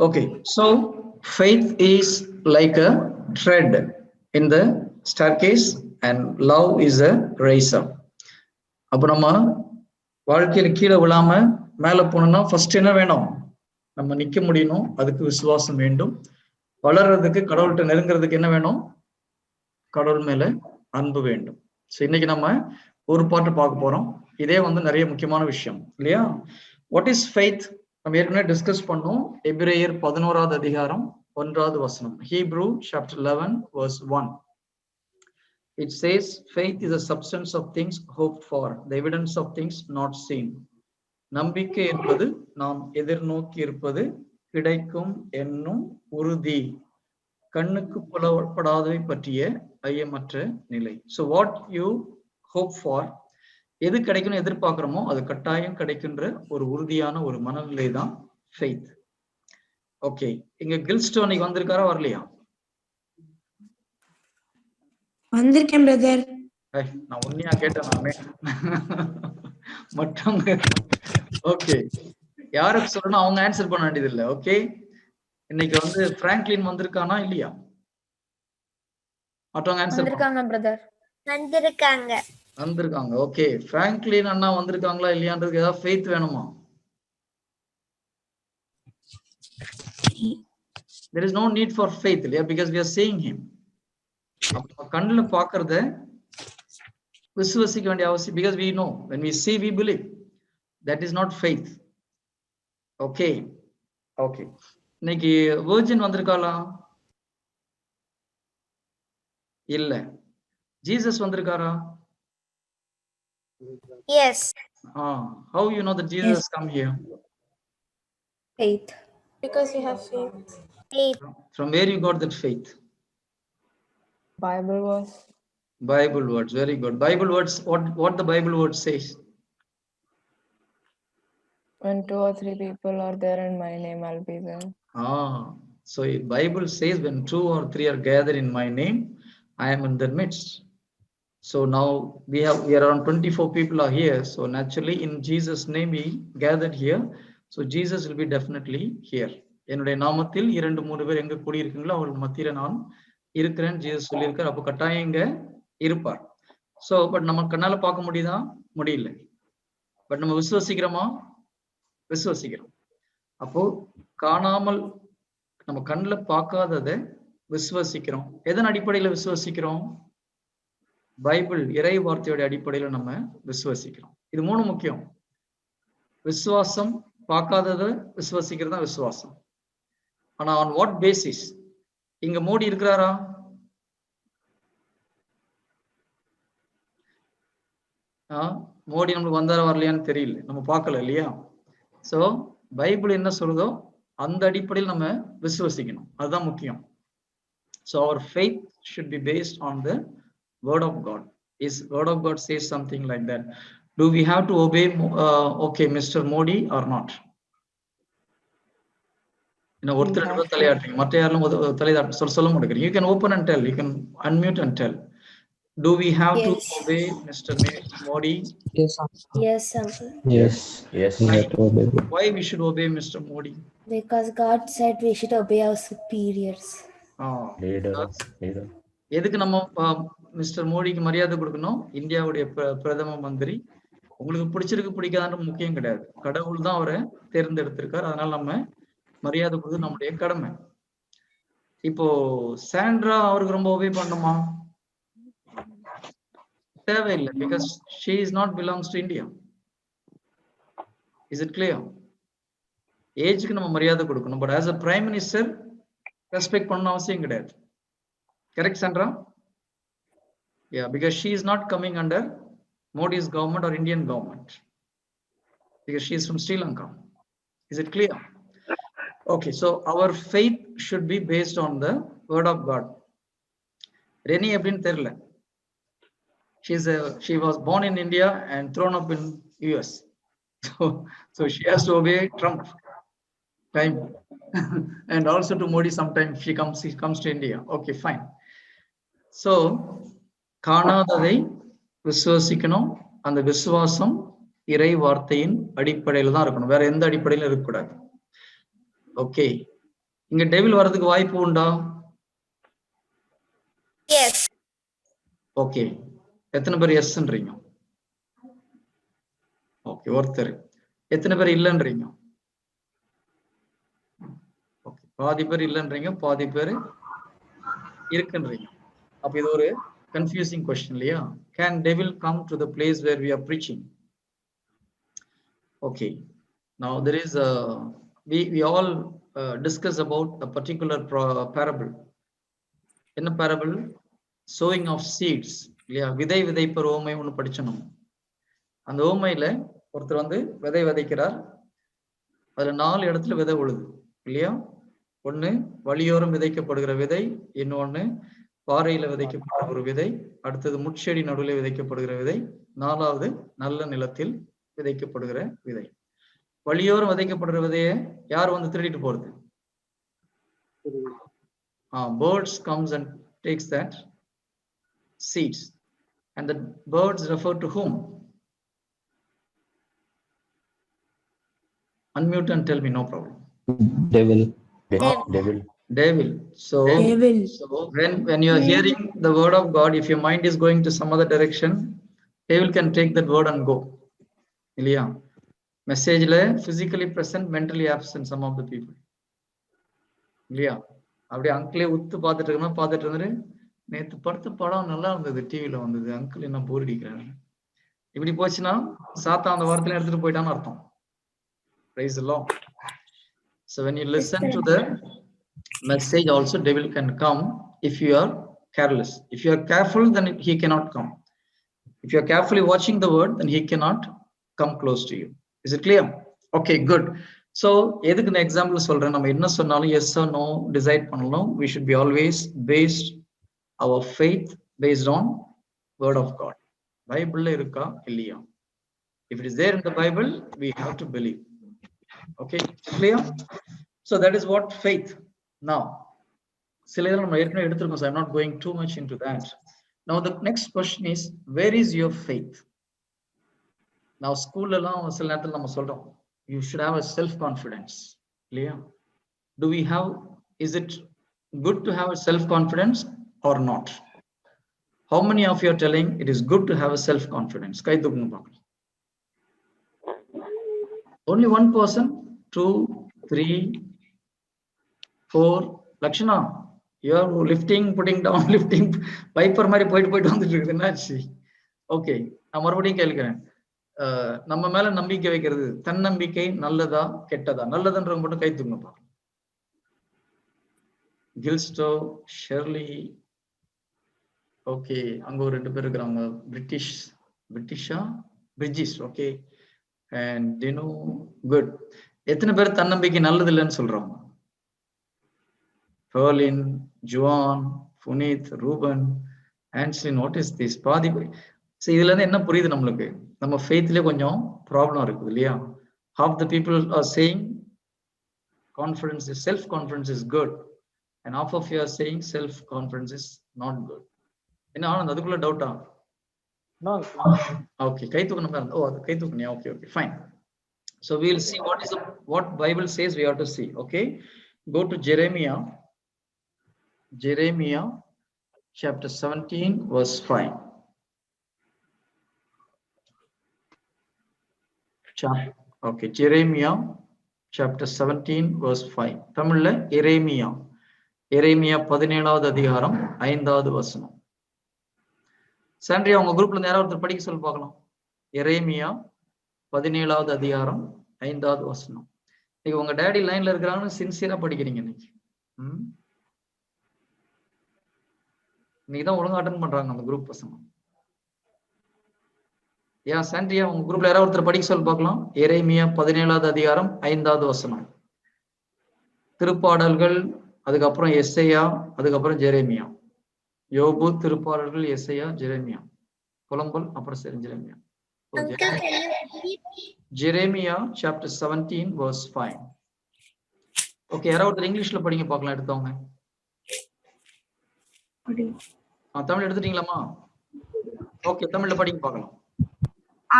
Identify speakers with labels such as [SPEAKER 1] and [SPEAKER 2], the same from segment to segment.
[SPEAKER 1] Okay, so faith is like a thread in the staircase and love is a razor. அப்ப நம்ம வாழ்க்கையில கீழே விழாம மேல போனோம்னா ஃபர்ஸ்ட் என்ன வேணும்? நம்ம நிக்க முடியணும், அதுக்கு விசுவாசம் வேண்டும். வளர்றதுக்கு, கடவுள்கிட்ட நெருங்கிறதுக்கு என்ன வேணும்? கடவுள் மேல அன்பு வேண்டும். ஸோ இன்னைக்கு நம்ம ஒரு பாட்டு பார்க்க போறோம். இதே நிறைய முக்கியமான விஷயம் இல்லையா? What is faith? நம்ம ஏற்கனவே டிஸ்கஸ் பண்ணோம். எபிரேயர் 11வது அதிகாரம் 1வது வசனம். Hebrew chapter 11 verse 1. It says, faith is a substance of things hoped for, the evidence of things not seen. நம்பிக்கை என்பது நாம் எதிர்நோக்கி இருப்பது கிடைக்கும் என்னும் உறுதி, கண்ணுக்கு புலப்படாதவை பற்றிய ஐயமற்ற நிலை. So what you hope for, எது கிடைக்கணும் எதிர்பார்க்கிறோமோ அது கட்டாயம் கிடைக்கின்ற ஒரு உறுதியான ஒரு மனநிலை தான் ஃபெய்த். ஓகே, இங்க கில்ஸ்டோன் வந்திருக்காரா வரலையா?
[SPEAKER 2] வந்திருக்கேன் பிரதர்.
[SPEAKER 1] நான் உண்மையா கேட்டேன் நானே. மற்றவங்க ஓகே, யாருக்கு சொல்லணும் அவங்க ஆன்சர் பண்ண வேண்டியது இல்லை. ஓகே, இன்னைக்கு பிராங்க்லின் வந்திருக்கானா இல்லையா? மற்றவங்க ஆன்சர்
[SPEAKER 3] வந்திருக்காங்க பிரதர்.
[SPEAKER 1] வந்திருக்காங்க. ஓகே, பிராங்க்லின் அண்ணா வந்திருக்காங்களா இல்லையான்றதுக்கு ஏதாவது ஃபெய்த் வேணுமா? There is no need for faith, இல்லையா? Because we are seeing him. அப்ப கண்ணுல பாக்குறத விசுவாசிக்க வேண்டிய அவசியம். Because we know when we see we believe. That is not faith. Okay, okay. இன்னைக்கு virgin வந்திருக்காளா? இல்ல. Jesus வந்திருக்காரா?
[SPEAKER 3] Yes.
[SPEAKER 1] How you know that Jesus has come here?
[SPEAKER 3] Faith.
[SPEAKER 2] Because we have faith.
[SPEAKER 3] Faith.
[SPEAKER 1] From where you got that faith?
[SPEAKER 2] Bible words.
[SPEAKER 1] Bible words, very good. Bible words, what the Bible word says?
[SPEAKER 2] When 2 or 3 people are there in my name, I'll be there.
[SPEAKER 1] So Bible says when 2 or 3 are gathered in my name, I am in their midst. So now we are around 24 people are here. So naturally in Jesus' name we gathered here. So Jesus will be definitely here. என்னுடைய நாமத்தில் 2-3 பேர் எங்க கூடி இருக்கீங்களோ அவர்கள் மத்தியில நான் இருக்கிறேன் ஜீசஸ் சொல்லியிருக்கார். அப்போ கட்டாயம் இங்க இருப்பார். ஸோ பட் நம்ம கண்ணால பார்க்க முடியுதா? முடியல. பட் நம்ம விசுவசிக்கிறோமா? விசுவசிக்கிறோம். அப்போ காணாமல் நம்ம கண்ணில் பார்க்காததை விசுவசிக்கிறோம். எதன் அடிப்படையில விசுவசிக்கிறோம்? பைபிள் இறை வார்த்தையோட அடிப்படையில நம்ம விசுவசிக்கிறோம். இது 3 முக்கியம். விசுவாசம், பார்க்காததை விசுவசிக்கிறது தான் விசுவாசம். ஆனா ஆன் வாட் பேசிஸ்? இங்க மோடி இருக்கிறாரா? மோடி நம்மளுக்கு வந்தாரா வரலையான்னு தெரியல, நம்ம பார்க்கல இல்லையா? சோ பைபிள் என்ன சொல்லுதோ அந்த அடிப்படையில் நம்ம விசுவசிக்கணும், அதுதான் முக்கியம். So our faith should be based on the word of God. Is word of God says something like that. Do we have to obey okay Mr. Modi or not? ஒருத்தர் தலையாட்டுறீங்க, மற்ற யாரும் தலையாட்ட சொல்ல மாட்டேங்கிறீங்க. You can open and tell, you can unmute and tell. Do we have to obey Mr. Modi?
[SPEAKER 3] Yes, uncle.
[SPEAKER 4] Yes.
[SPEAKER 1] Why we should obey Mr. Modi?
[SPEAKER 3] Because God said we should obey our superiors.
[SPEAKER 1] எதுக்கு நம்ம mister மோடிக்கு மரியாதை கொடுக்கணும்? இந்தியாவுடைய பிரதம மந்திரி. உங்களுக்கு பிடிச்சிருக்கு பிடிக்காதான்னு முக்கியம் கிடையாது. கடவுள் தான் அவரை தேர்ந்தெடுத்திருக்காரு. அதனால நம்ம மரியாதை கொடுத்து நம்முடைய கடமை. இப்போ சாண்ட்ரா அவருக்கு ரொம்ப ஒபே பண்ணுமா? தேவையில்லை. Because she is not belongs to India. Is it clear? ஏஜ்க்கு நம்ம மரியாதை கொடுக்கணும். But as a prime minister respect பண்ண அவசியம் கிடையாது. Correct, Sandra? Yeah, because she is not coming under Modi's government or Indian government. Because she is from Sri Lanka. Is it clear? Okay, so our faith should be based on the word of God. Reni எப்படின்னு தெரியல. She was born in India and thrown up in US. So she has to obey Trump time and also to Modi sometime she comes to India. Okay, fine. So காணாததை விசுவாசிக்கணும். அந்த விசுவாசம் இறை வார்த்தையின் அடிப்படையில் தான் இருக்கணும், வேற எந்த அடிப்படையிலும் இருக்கக்கூடாது. ஓகே, இங்க டெவில் வர்றதுக்கு வாய்ப்பு உண்டா?
[SPEAKER 3] Yes.
[SPEAKER 1] ஓகே, எத்தனை பேர் எஸ்ன்றீங்க? ஓகே, ஒருத்தர். எத்தனை பேர் இல்லைன்றீங்க? ஓகே, பாதி பேர் இல்லைன்றீங்க, பாதி பேர் இருக்குன்றீங்க. அப்ப இது ஒரு கன்ஃபியூசிங் கொஸ்டின் இல்லையா? Can devil come to the place where we are preaching? Okay, now there is we all discuss about a particular parable. என்ன parable? Sowing of seeds இல்லையா? விதை விதைப்பர் ஓமை ஒன்று படிச்சோம். அந்த ஓமையில ஒருத்தர் வந்து விதை விதைக்கிறார். அதுல 4 இடத்துல விதை உழுது இல்லையா? ஒண்ணு வழியோரம் விதைக்கப்படுகிற விதை, இன்னொன்னு பாறையில விதைக்கப்படுகிற ஒரு விதை, அடுத்தது முட்செடி நடுவில் விதைக்கப்படுகிற விதை, 4வது நல்ல நிலத்தில் விதைக்கப்படுகிற விதை. வழியோரம் விதைக்கப்படுகிற விதையை யார் வந்து திருடிட்டு போறது? Birds comes and takes that seeds, and the birds refer to whom? Unmute and tell me, no problem.
[SPEAKER 4] Devil.
[SPEAKER 1] So when you are hearing the word of God, if your mind is going to some other direction, devil can take that word and go. இல்லையா? மெசேஜ்ல physically present, mentally absent some of the people. இல்லையா? அப்படியே அங்கிளே உத்து பார்த்துட்டு இருந்துட்டு, நேத்து படுத்த படம் நல்லா இருந்தது, டிவில வந்தது, அங்கிள் என்ன போர் அடிக்கிறாரு, இப்படி போச்சுன்னா சாத்தா அந்த வார்த்தையில எடுத்துட்டு போயிட்டான்னு அர்த்தம். Praise the Lord. So when you listen to the message also, devil can come if you are careless. If you are careful, then he cannot come. If you are carefully watching the word, then he cannot come close to you. Is it clear? Okay, good. So எதுக்கு நான் example சொல்றேன், நம்ம என்ன சொன்னாலும் yes or no decide பண்ணலாம். We should be always based our faith based on word of God. பைபிள்ல இருக்கா இல்லையா? If it is there in the Bible, we have to believe. Okay, clear? So that is what faith. Now சில இதெல்லாம் நம்ம ஏற்கனவே எடுத்துருக்கோம், so I'm not going too much into that. Now the next question is, where is your faith? Now ஸ்கூல்ல எல்லாம் சில நேரத்துல நம்ம சொல்றோம், you should have a self confidence இல்லையா? Do we have, is it good to have a self confidence or not? How many of you are telling it is good to have a self confidence? கை தூக்குங்க பார்க்கலாம். Only one person, 2, 3, 4. Lakshana, you are lifting, putting down, lifting, piper மாதிரி போயிட்டு வந்துட்டு இருக்குது, என்னாச்சு? Okay, நான் மறுபடியும் கேட்கிறேன், நம்ம மேல நம்பிக்கை வைக்கிறது தன்னம்பிக்கை நல்லதா கெட்டதா? நல்லதுன்றவங்க மட்டும் கை தூங்க பார்க்கலாம். கில்ஸ்டோ, ஷெர்லி, ஓகே, அங்க ஒரு 2 பேர் இருக்கிறாங்க, British, okay, and Dino, good. எத்தனை பேர் தன்னம்பிக்கை நல்லது இல்லைன்னு சொல்றாங்க? Perlin, Juan, Funith, Ruben, Anslin, what is this? பாதி. இதுல இருந்து என்ன புரியுது நம்மளுக்கு? நம்ம ஃபெய்த்லயே கொஞ்சம் ப்ராப்ளம் இருக்குது இல்லையா? Half the people are saying confidence is, self confidence is good, and half of you are saying self confidence is not good. என்ன ஆனந்த், அதுக்குள்ள டவுட்டா? Okay, கை தூக்கணும் பாருங்க. அது கை தூக்கணும். Okay, fine. So we will see what Bible says we have to see. Okay, go to Jeremiah chapter 17 verse 5. Okay, Jeremiah chapter 17 verse 5. தமிழ்ல எரேமியா 17வது அதிகாரம் 5வது வசனம். சாண்ட்ரியா, உங்க குரூப்ல இருந்து யாராவது ஒருத்தர் படிக்க சொல்லி பார்க்கலாம். எரேமியா 17வது அதிகாரம் 5வது வசனம். இன்னைக்கு உங்க டேடி லைன்ல இருக்கிறாங்கன்னு சின்சியரா படிக்கிறீங்க. இன்னைக்கு தான் ஒழுங்கா அட்டெண்ட் பண்றாங்க அந்த குரூப் பசங்க. சாண்ட்ரியா, உங்க குரூப்ல யாராவது ஒருத்தர் படிக்க சொல்லி பார்க்கலாம். எரேமியா 17வது அதிகாரம் 5வது வசனம். திருப்பாடல்கள், அதுக்கப்புறம் எஸ்ஐயா, அதுக்கப்புறம் ஜெரேமியா. யோபு, திருப்பாடல்கள், எஸ்ஐயா, ஜெரேமியா. புலம்பல், அப்புறம் Jeremiah. Jeremiah chapter 17 verse 5. Okay, யாராவது இங்கிலீஷ்ல படிங்க பார்க்கலாம், எடுத்தவங்க. தமிழ் எடுத்துட்டீங்களாமா? ஓகே, தமிழ்ல படிங்க பார்க்கலாம்.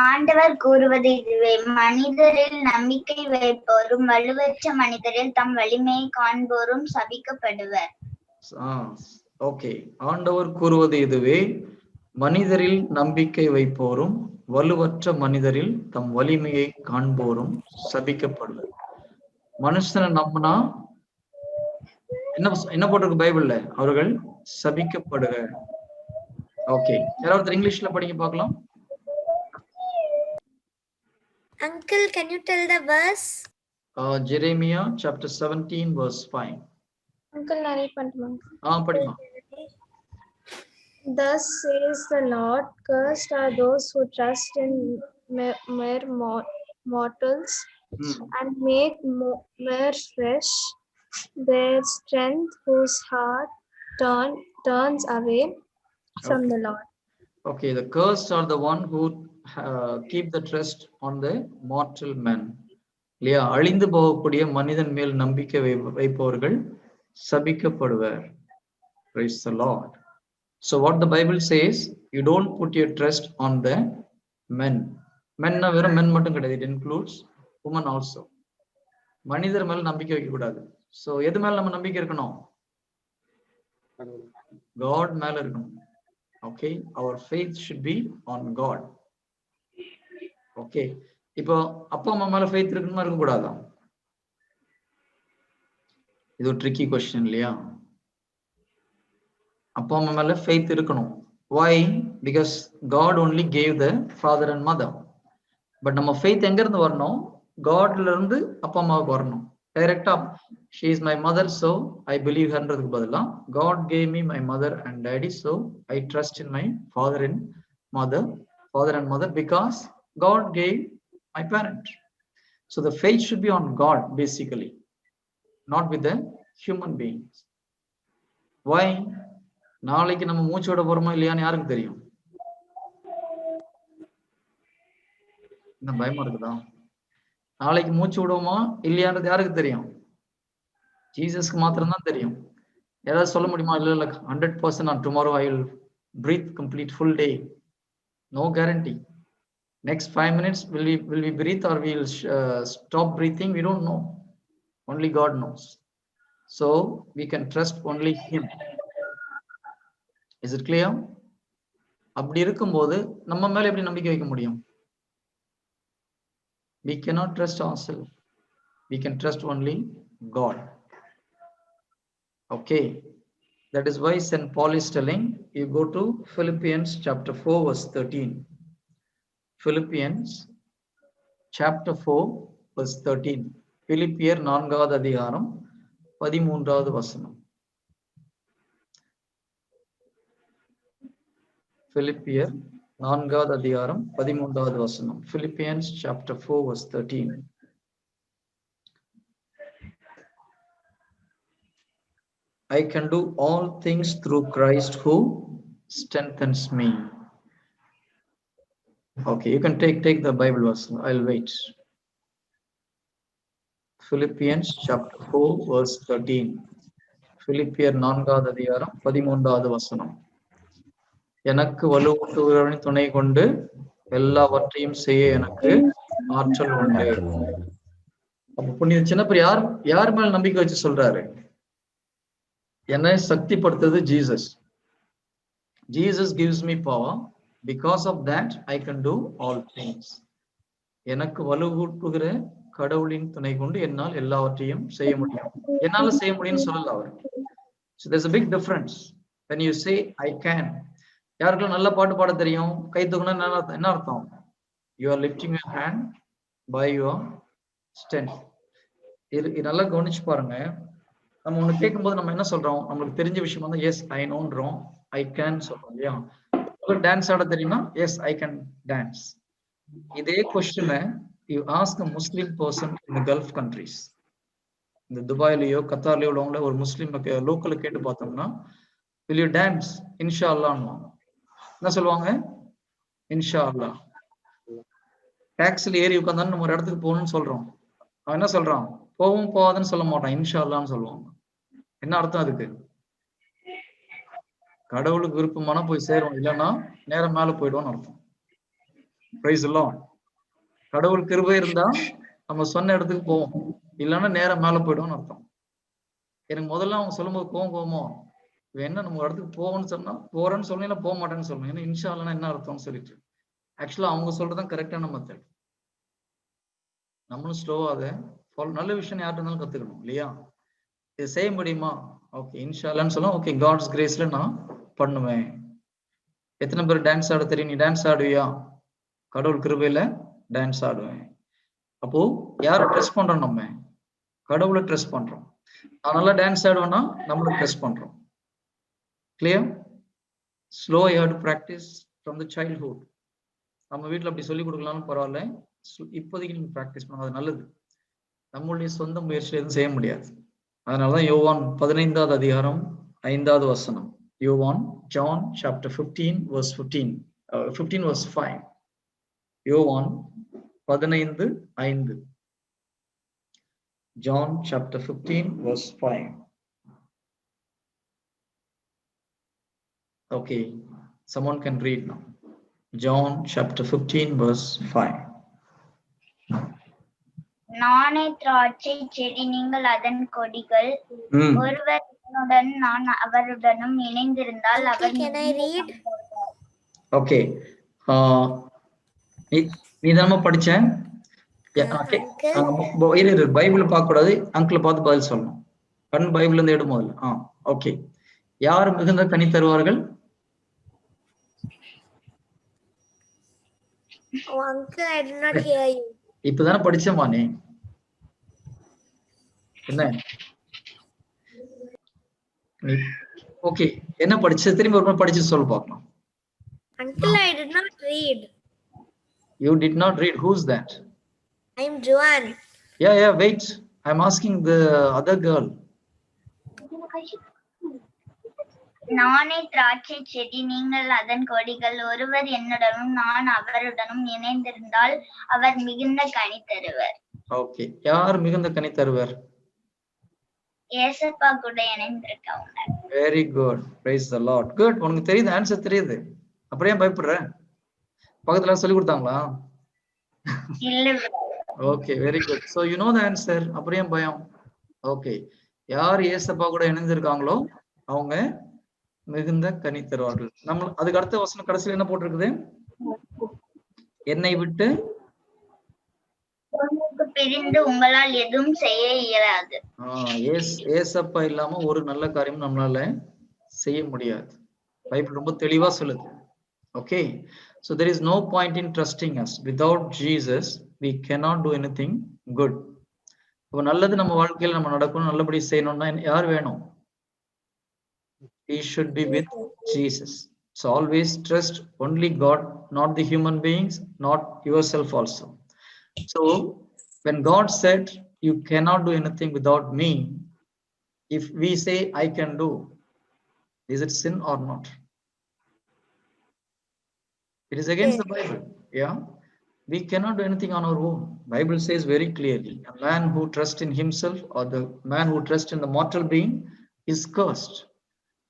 [SPEAKER 4] ஆண்டவர் கூறுவது இதுவே, மனிதரில் நம்பிக்கை வைப்போரும் வலுவற்ற மனிதரில் தம் வலிமையை காண்போரும் சபிக்கப்படுவர்.
[SPEAKER 1] ஓகே, ஆண்டவர் கூறுவது இதுவே, மனிதரில் நம்பிக்கை வைப்போரும் வலுவற்ற மனிதரில் தம் வலிமையை காண்போரும் சபிக்கப்படுவர். மனுஷனை நம்பினா என்ன போட்டிருக்கு பைபிள்ல? அவர்கள் சபிக்கப்படுக. ஓகே, யாராவது இங்கிலீஷ்ல படிக்க பார்க்கலாம்.
[SPEAKER 3] Uncle, can you tell the verse?
[SPEAKER 1] Jeremiah chapter 17 verse 5.
[SPEAKER 5] Uncle, narrate பண்ணுமா?
[SPEAKER 1] படிமா.
[SPEAKER 5] Thus says the Lord, cursed are those who trust in mere mortals and make mere flesh their strength, whose heart turns away from the Lord.
[SPEAKER 1] Okay, the cursed are the one who keep the trust on the mortal man. இல்லையா? அழிந்து போகக்கூடிய மனிதன் மேல் நம்பிக்கை வைப்பவர்கள் சபிக்கப்படுவர். Praise the Lord. So what the Bible says, you don't put your trust on the men. Men வெறும் men மட்டும் கிடையாது, it includes women also. மனிதர் மேல நம்பிக்கை வைக்க கூடாது. So எது மேல நம்ம நம்பிக்கை இருக்கணும்? God மேல இருக்கணும். Okay, our faith should be on God. Okay, இப்போ அப்பா அம்மா மேல ஃபெய்த் இருக்கணுமா இருக்க கூடாதா? இது ஒரு ட்ரிக்கி கொஸ்டின் இல்லையா? அப்பா அம்மா மேல ஃபெய்த் இருக்கணும். Why? Because God only gave the father and mother. But நம்ம ஃபெய்த் எங்க இருந்து வரணும்? காட்ல இருந்து அப்பா அம்மாவுக்கு வரணும். டைரக்டா she is my mother, so I believe herன்றதுக்கு பதிலா God gave me my mother and daddy, so I trust in my father and mother because God gave my parent. So the faith should be on God basically, not with the human beings. Why? நாளைக்கு நம்ம மூச்சு விட போறோமா இல்லையான்னு யாருக்கு தெரியும்? என்ன பயமா இருக்குதா? நாளைக்கு மூச்சு விடுவோமா இல்லையான்றது யாருக்கு தெரியும்? ஜீசஸ்க்கு மாத்திரம் தான் தெரியும். ஏதாவது சொல்ல முடியுமா? இல்ல 100% on tomorrow I will breathe complete full day. No guarantee. Next 5 minutes will we breathe or we will stop breathing? We don't know. Only God knows. So we can trust only him. Is it clear? அப்படி இருக்கும்போது நம்ம மேல எப்படி நம்பிக்கை வைக்க முடியும்? We cannot trust ourselves. We can trust only God. Okay, that is why St. Paul is telling, you go to Philippians chapter 4 verse 13. Philippians chapter 4 verse 13. பிலிப்பியர் 4வது அதிகாரம் 13வது வசனம். பிலிப்பியர் 4வது அதிகாரம் 13வது வசனம். Philippians chapter 4 verse 13. I can do all things through Christ who strengthens me. Okay, you can take the Bible verse. I'll wait. Philippians chapter 4 verse 13. பிலிப்பியர் 4வது அதிகாரம் 13வது வசனம். எனக்கு வலுவூட்டுகிறவரின் துணை கொண்டு எல்லாவற்றையும் செய்ய எனக்கு ஆற்றல் உண்டு. அப்ப புண்ணிய சின்னப்பர் யார் மேல நம்பிக்கை வச்சு சொல்றாரு? என்னை சக்திப்படுத்துறது Jesus. Jesus gives me power. Because of that I can do all things. எனக்கு வலுவூட்டுகிற கடவுளின் துணை கொண்டு என்னால் எல்லாவற்றையும் செய்ய முடியும். என்னால செய்ய முடியும்னு சொல்லல அவர். So there's a big difference when you say I can. யாருக்கெல்லாம் நல்ல பாட்டு பாட தெரியும்? கை தூக்குனா என்ன அர்த்தம்? You are lifting your hand by your strength. இது நல்லா கவனிச்சு பாருங்க. நம்ம ஒண்ணு கேட்கும்போது நம்ம என்ன சொல்றோம்? நம்மளுக்கு தெரிஞ்ச விஷயம் வந்து எஸ் ஐ நோன்றோம், ஐ கேன் சொல்றோம் இல்லையா? டான்ஸ் ஆட தெரியுமா? Yes I can dance. இதே கொஸ்டினை you ask a Muslim person in the Gulf countries, இந்த துபாயிலயோ கத்தார்லயோ உள்ளவங்கள ஒரு முஸ்லீம் லோக்கல்ல கேட்டு பார்த்தோம்னா will you dance? இன்ஷா அல்லாஹ்னு என்ன சொல்லுவாங்க? இன்ஷா அல்லாஹ். டாக்ஸில ஏறி உட்கார்ந்தாலும் நம்ம ஒரு இடத்துக்கு போகணும்னு சொல்றோம், அவன் என்ன சொல்றான்? போவும் போவாதுன்னு சொல்ல மாட்டான், இன்ஷா அல்லாஹ்னு சொல்லுவாங்க. என்ன அர்த்தம் அதுக்கு? கடவுளுக்கு விருப்பமான போய் சேரும், இல்லைன்னா நேரம் மேல போயிடுவோம்னு அர்த்தம். Praise the Lord. கடவுள் கிருபை இருந்தா நம்ம சொன்ன இடத்துக்கு போவோம், இல்லைன்னா நேரம் மேல போயிடும்னு அர்த்தம். எனக்கு முதல்ல அவங்க சொல்லும்போது கோவமோ என்ன நம்ம இடத்துக்கு போவோம்னு சொன்னா போறேன்னு சொன்னா போக மாட்டேன்னு சொல்லணும். ஏன்னா இன்ஷா அல்லாஹ்னா என்ன அர்த்தம்னு சொல்லிட்டு ஆக்சுவலா அவங்க சொல்றதுதான் கரெக்டான மெத்தட். நம்மளும் ஸ்லோவாக நல்ல விஷயம் யார்கிட்ட இருந்தாலும் கத்துக்கணும் இல்லையா? இது செய்ய முடியுமா? ஓகே இன்ஷா அல்லாஹ்னு சொல்லலாம். ஓகே காட்ஸ் கிரேஸ்ல நான் பண்ணுவேன். எத்தனை பேர் டான்ஸ் ஆட தெரியும்? நீ டான்ஸ் ஆடுவியா? கடவுள் கிருபையில டான்ஸ் ஆடுவேன். அப்போ யாரை ட்ரெஸ் பண்றோம்? நம்ம கடவுளை ட்ரெஸ் பண்றோம். நான் நல்லா டான்ஸ் ஆடுவேன்னா நம்மளும் ட்ரெஸ் பண்றோம். Clear? Slow you have to practise from the childhood. நம்ம வீட்டில் அப்படி சொல்லி கொடுக்கலாம்னு பரவாயில்ல, இப்போதைக்கு நீங்க ப்ராக்டிஸ் பண்ணுங்க, அது நல்லது. நம்மளுடைய சொந்த முயற்சியில் எதுவும் செய்ய முடியாது. அதனாலதான் யோவான் 15வது அதிகாரம் 5வது வசனம். யோவான் ஜான் சாப்டர் 15 verse 15 15 verse 5. யோவான் 15:5. John chapter 15 verse 5. Okay, someone can read now. John chapter 15 verse 5.
[SPEAKER 4] நானே திராட்சை செடி, நீங்கள் அதன் கொடிகள். ஒருவர் என்னுடன் நான் அவருடனும் இணைந்திருந்தால் அவர்.
[SPEAKER 3] Can I read?
[SPEAKER 1] Okay. நீ தானமா படிச்ச? பைபிள் பார்க்க கூடாது, அங்கிளை பார்த்து பதில் சொல்லணும். கண் பைபிள் இருந்து எடு முதல்ல. ஓகே. யார் மிகுந்த கனி தருவார்கள்?
[SPEAKER 3] Uncle, I did not hear you.
[SPEAKER 1] இப்பதானே படிச்சமா நீ? என்ன ஓகே என்ன படிச்ச? திரும்பி ஒரு படிச்சு சொல்ல பார்க்கலாம்.
[SPEAKER 3] Uncle, I did not read.
[SPEAKER 1] You did not read. Who's that?
[SPEAKER 3] I'm Joanne.
[SPEAKER 1] Yeah, wait. I'm asking the other girl.
[SPEAKER 4] நானே திராட்சை செடி, நீங்கள் அதன் கொடிகள். ஒருவர் என்னுடனும் நான் அவருடனும் இணைந்திருந்தால் அவர் மிகுந்த கனி தருவர்.
[SPEAKER 1] ஓகே, யார் மிகுந்த கனி தருவர்?
[SPEAKER 4] ஏசப்பா கூட இணைந்திருக்கவங்க.
[SPEAKER 1] Very good, praise the lord. Good, உனக்கு தெரியுது, ஆன்சர் தெரியுது, அப்படியே பயப்படுற? பக்கத்துல சொல்லி கொடுத்தாங்களா?
[SPEAKER 4] இல்ல.
[SPEAKER 1] Okay, very good. So you know the answer. அப்படியே பயம்? ஓகே, யார் ஏசப்பா கூட இணைந்திருக்காங்களோ அவங்க மிகுந்த கனி தருவார்கள். நம்ம அதுக்கு அடுத்த வசனம் கடைசியில் என்ன போட்டிருக்குது? என்னை விட்டு
[SPEAKER 4] பிரிந்து உங்களால் எதுவும் செய்ய இயலாது.
[SPEAKER 1] ஏசப்பா இல்லாம ஒரு நல்ல காரியம் நம்மளால செய்ய முடியாது. பைபிள் ரொம்ப தெளிவா சொல்லுது. Okay, so there is no point in trusting us. Without Jesus we cannot do anything good. அப்ப நல்லது நம்ம வாழ்க்கையில நம்ம நடக்கணும், நல்லபடி செய்யணும்னா யார் வேணும்? We should be with Jesus. So always trust only God, not the human beings, not yourself also. So when God said you cannot do anything without me, if we say I can do, is it sin or not? It is against the Bible. Yeah, we cannot do anything on our own. Bible says very clearly, a man who trusts in himself or the man who trusts in the mortal being is cursed.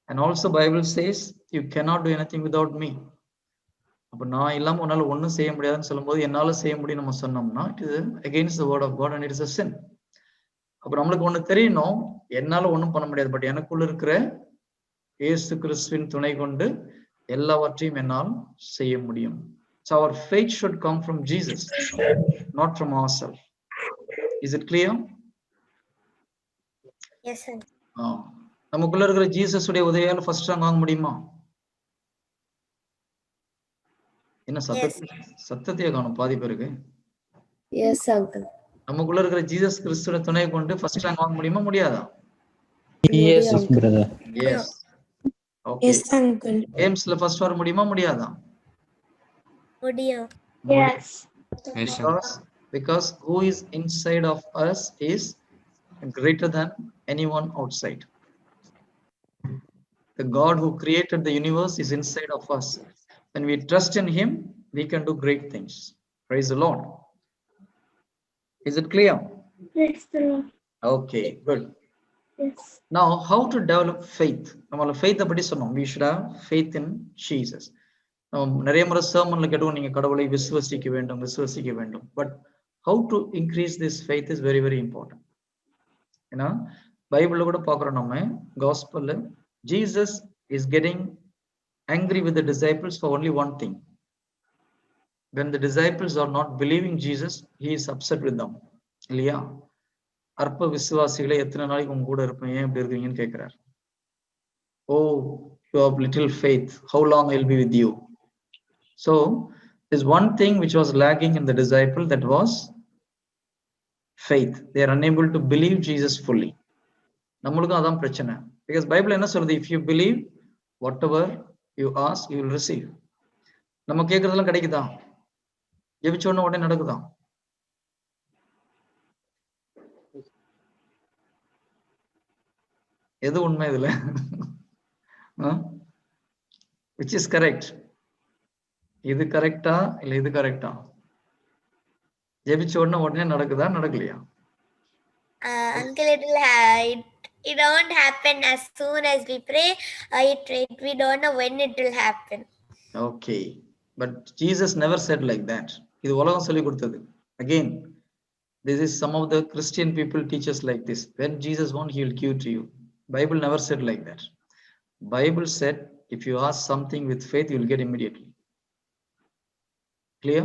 [SPEAKER 1] And also Bible says you cannot do anything without me. அப்ப நான் இல்லாம உன்னால ஒண்ணும் செய்ய முடியாதுன்னு சொல்லும்போது என்னால செய்ய முடியும் நம்ம சொன்னோம்னா it is against the word of God and it is a sin. அப்ப நம்மளுக்கு ஒண்ணு தெரியணும், என்னால ஒண்ணும் பண்ண முடியாது, பட் எனக்குள்ள இருக்கிற இயேசு கிறிஸ்துவின் துணை கொண்டு எல்லாவற்றையும் என்னால் செய்ய முடியும். So our faith should come from Jesus, not from ourselves. Is it clear?
[SPEAKER 3] Yes, sir.
[SPEAKER 1] நமக்குள்ள இருக்கிற ஜீசஸ் உடைய உதவியால ஃபர்ஸ்ட் ரேங்க் வாங்க முடியுமா? என்ன சத்தத்தையே காணும் பாதி பேருக்கு.
[SPEAKER 3] Yes, uncle.
[SPEAKER 1] நமக்குள்ள இருக்கிற ஜீசஸ் கிறிஸ்துவோட துணை கொண்டு ஃபர்ஸ்ட் ரேங்க் வாங்க முடியுமா, முடியாதா?
[SPEAKER 6] Yes, brother.
[SPEAKER 1] Yes. Okay. Yes, uncle. கேம்ஸ்ல ஃபர்ஸ்ட் வர முடியுமா, முடியாதா?
[SPEAKER 3] முடியும்.
[SPEAKER 4] Yes.
[SPEAKER 1] Because who is inside of us is greater than anyone outside. The God who created the universe is inside of us. When we trust in him, we can do great things. Praise the Lord. Is it clear?
[SPEAKER 4] Praise the Lord.
[SPEAKER 1] Okay, good.
[SPEAKER 4] Yes.
[SPEAKER 1] Now, how to develop faith? நம்மள faith பத்தி சொன்னோம். We should have faith in Jesus. நிறைய முறை sermonல கேட்டுவோம், நீங்க கடவுளை விசுவசிக்க வேண்டும். But how to increase this faith is very very important. ஏன்னா பைபிள்ல கூட பார்க்கிறோம் நம்ம gospelல Jesus is getting angry with the disciples for only one thing. When the disciples are not believing Jesus, he is upset with them. இல்லையா? அற்ப விசுவாசிகளை எத்தனை நாளைக்கு உங்க கூட இருப்பேன், ஏன் இப்படி இருக்கீங்கன்னு கேட்கிறார். Oh, you have little faith, how long I will be with you? So there's one thing which was lacking in the disciple, that was faith. They are unable to believe Jesus fully. நம்மளுக்கும் அதான் பிரச்சனை. Because Bible என்ன சொல்றது? If you believe, whatever you ask, you will receive. நம்ம கேட்கறதெல்லாம் கிடைக்குதா? ஜெபிச்ச உடனே நடக்குதா? எது உண்மை இதுல? Which is correct? இது கரெக்டா இல்ல இது கரெக்டா? ஜெபிச்ச உடனே நடக்குதா நடக்கலையா?
[SPEAKER 7] Uncle, it don't happen as soon as we pray. We don't know when it will happen.
[SPEAKER 1] Okay, but Jesus never said like that. இது உலகம் சொல்லி கொடுத்தது. Again, this is some of the Christian people teach us like this. When Jesus wants, he will give to you. Bible never said like that. Bible said, if you ask something with faith, you will get immediately. Clear?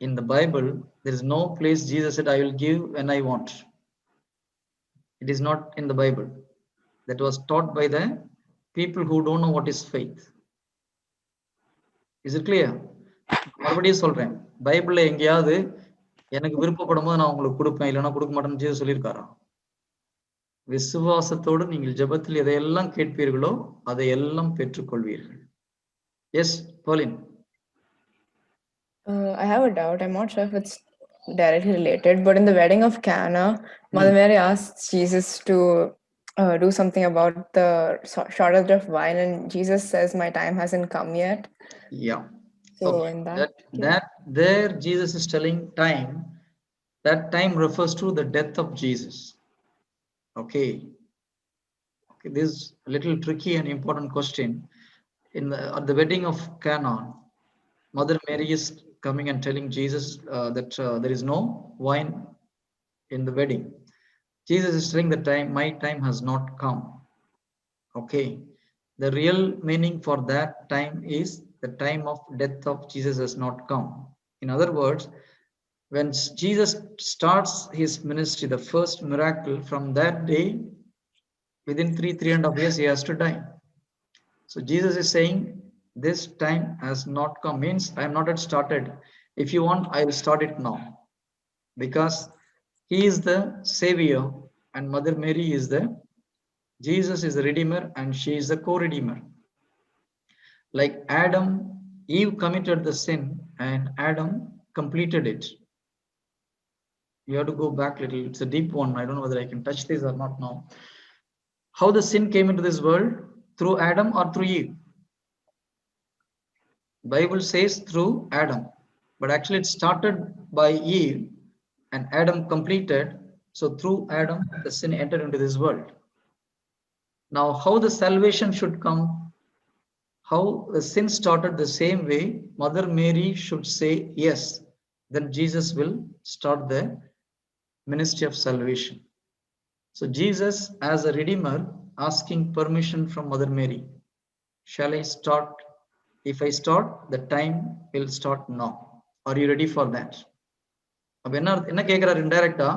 [SPEAKER 1] In the Bible, there is no place Jesus said, I will give when I want. It is not in the Bible. That was taught by the people who don't know what is faith. Is it clear? மறுபடியும் சொல்றேன், பைபிள்ல எங்கேயாவது எனக்கு விருப்பப்படும் போது நான் உங்களுக்கு கொடுப்பேன், இல்லைன்னா கொடுக்க மாட்டேன்னு ஜீசஸ் சொல்லியிருக்காரா? விசுவாசத்தோடு நீங்கள் ஜெபத்தில் எதையெல்லாம் கேட்பீர்களோ அதையெல்லாம் பெற்றுக்கொள்வீர்கள். Yes, Pauline.
[SPEAKER 2] I have a doubt. I'm not sure if it's directly related, but in the wedding of Cana, Mother Mary asked Jesus to do something about the shortage of wine, and Jesus says, "My time hasn't come yet."
[SPEAKER 1] Yeah.
[SPEAKER 2] So
[SPEAKER 1] Okay.
[SPEAKER 2] in
[SPEAKER 1] that there Jesus is telling time. That time refers to the death of Jesus. Okay. This is a little tricky and important question. At the wedding of Cana, Mother Mary is coming and telling Jesus that there is no wine in the wedding. Jesus is saying the time, my time has not come. Okay. The real meaning for that time is the time of death of Jesus has not come. In other words, when Jesus starts his ministry, the first miracle, from that day, within 3.5 years, he has to die. So Jesus is saying, this time has not come, means I am not yet started. If you want, I will start it now. Because he is the savior and Mother Mary is Jesus is the redeemer and she is the co-redeemer. Like Adam, Eve committed the sin and Adam completed it. You have to go back a little. It's a deep one. I don't know whether I can touch this or not now. How the sin came into this world? Through Adam or through Eve? Bible says through Adam, but actually it started by Eve and Adam completed. So through Adam, the sin entered into this world. Now, how the salvation should come? How the sin started the same way, Mother Mary should say yes. Then Jesus will start the ministry of salvation. So Jesus, as a redeemer, asking permission from Mother Mary. Shall I start? If I start, the time will start now. Are you ready for that? அப்ப என்ன கேக்குறாரு இன்டைரக்டா,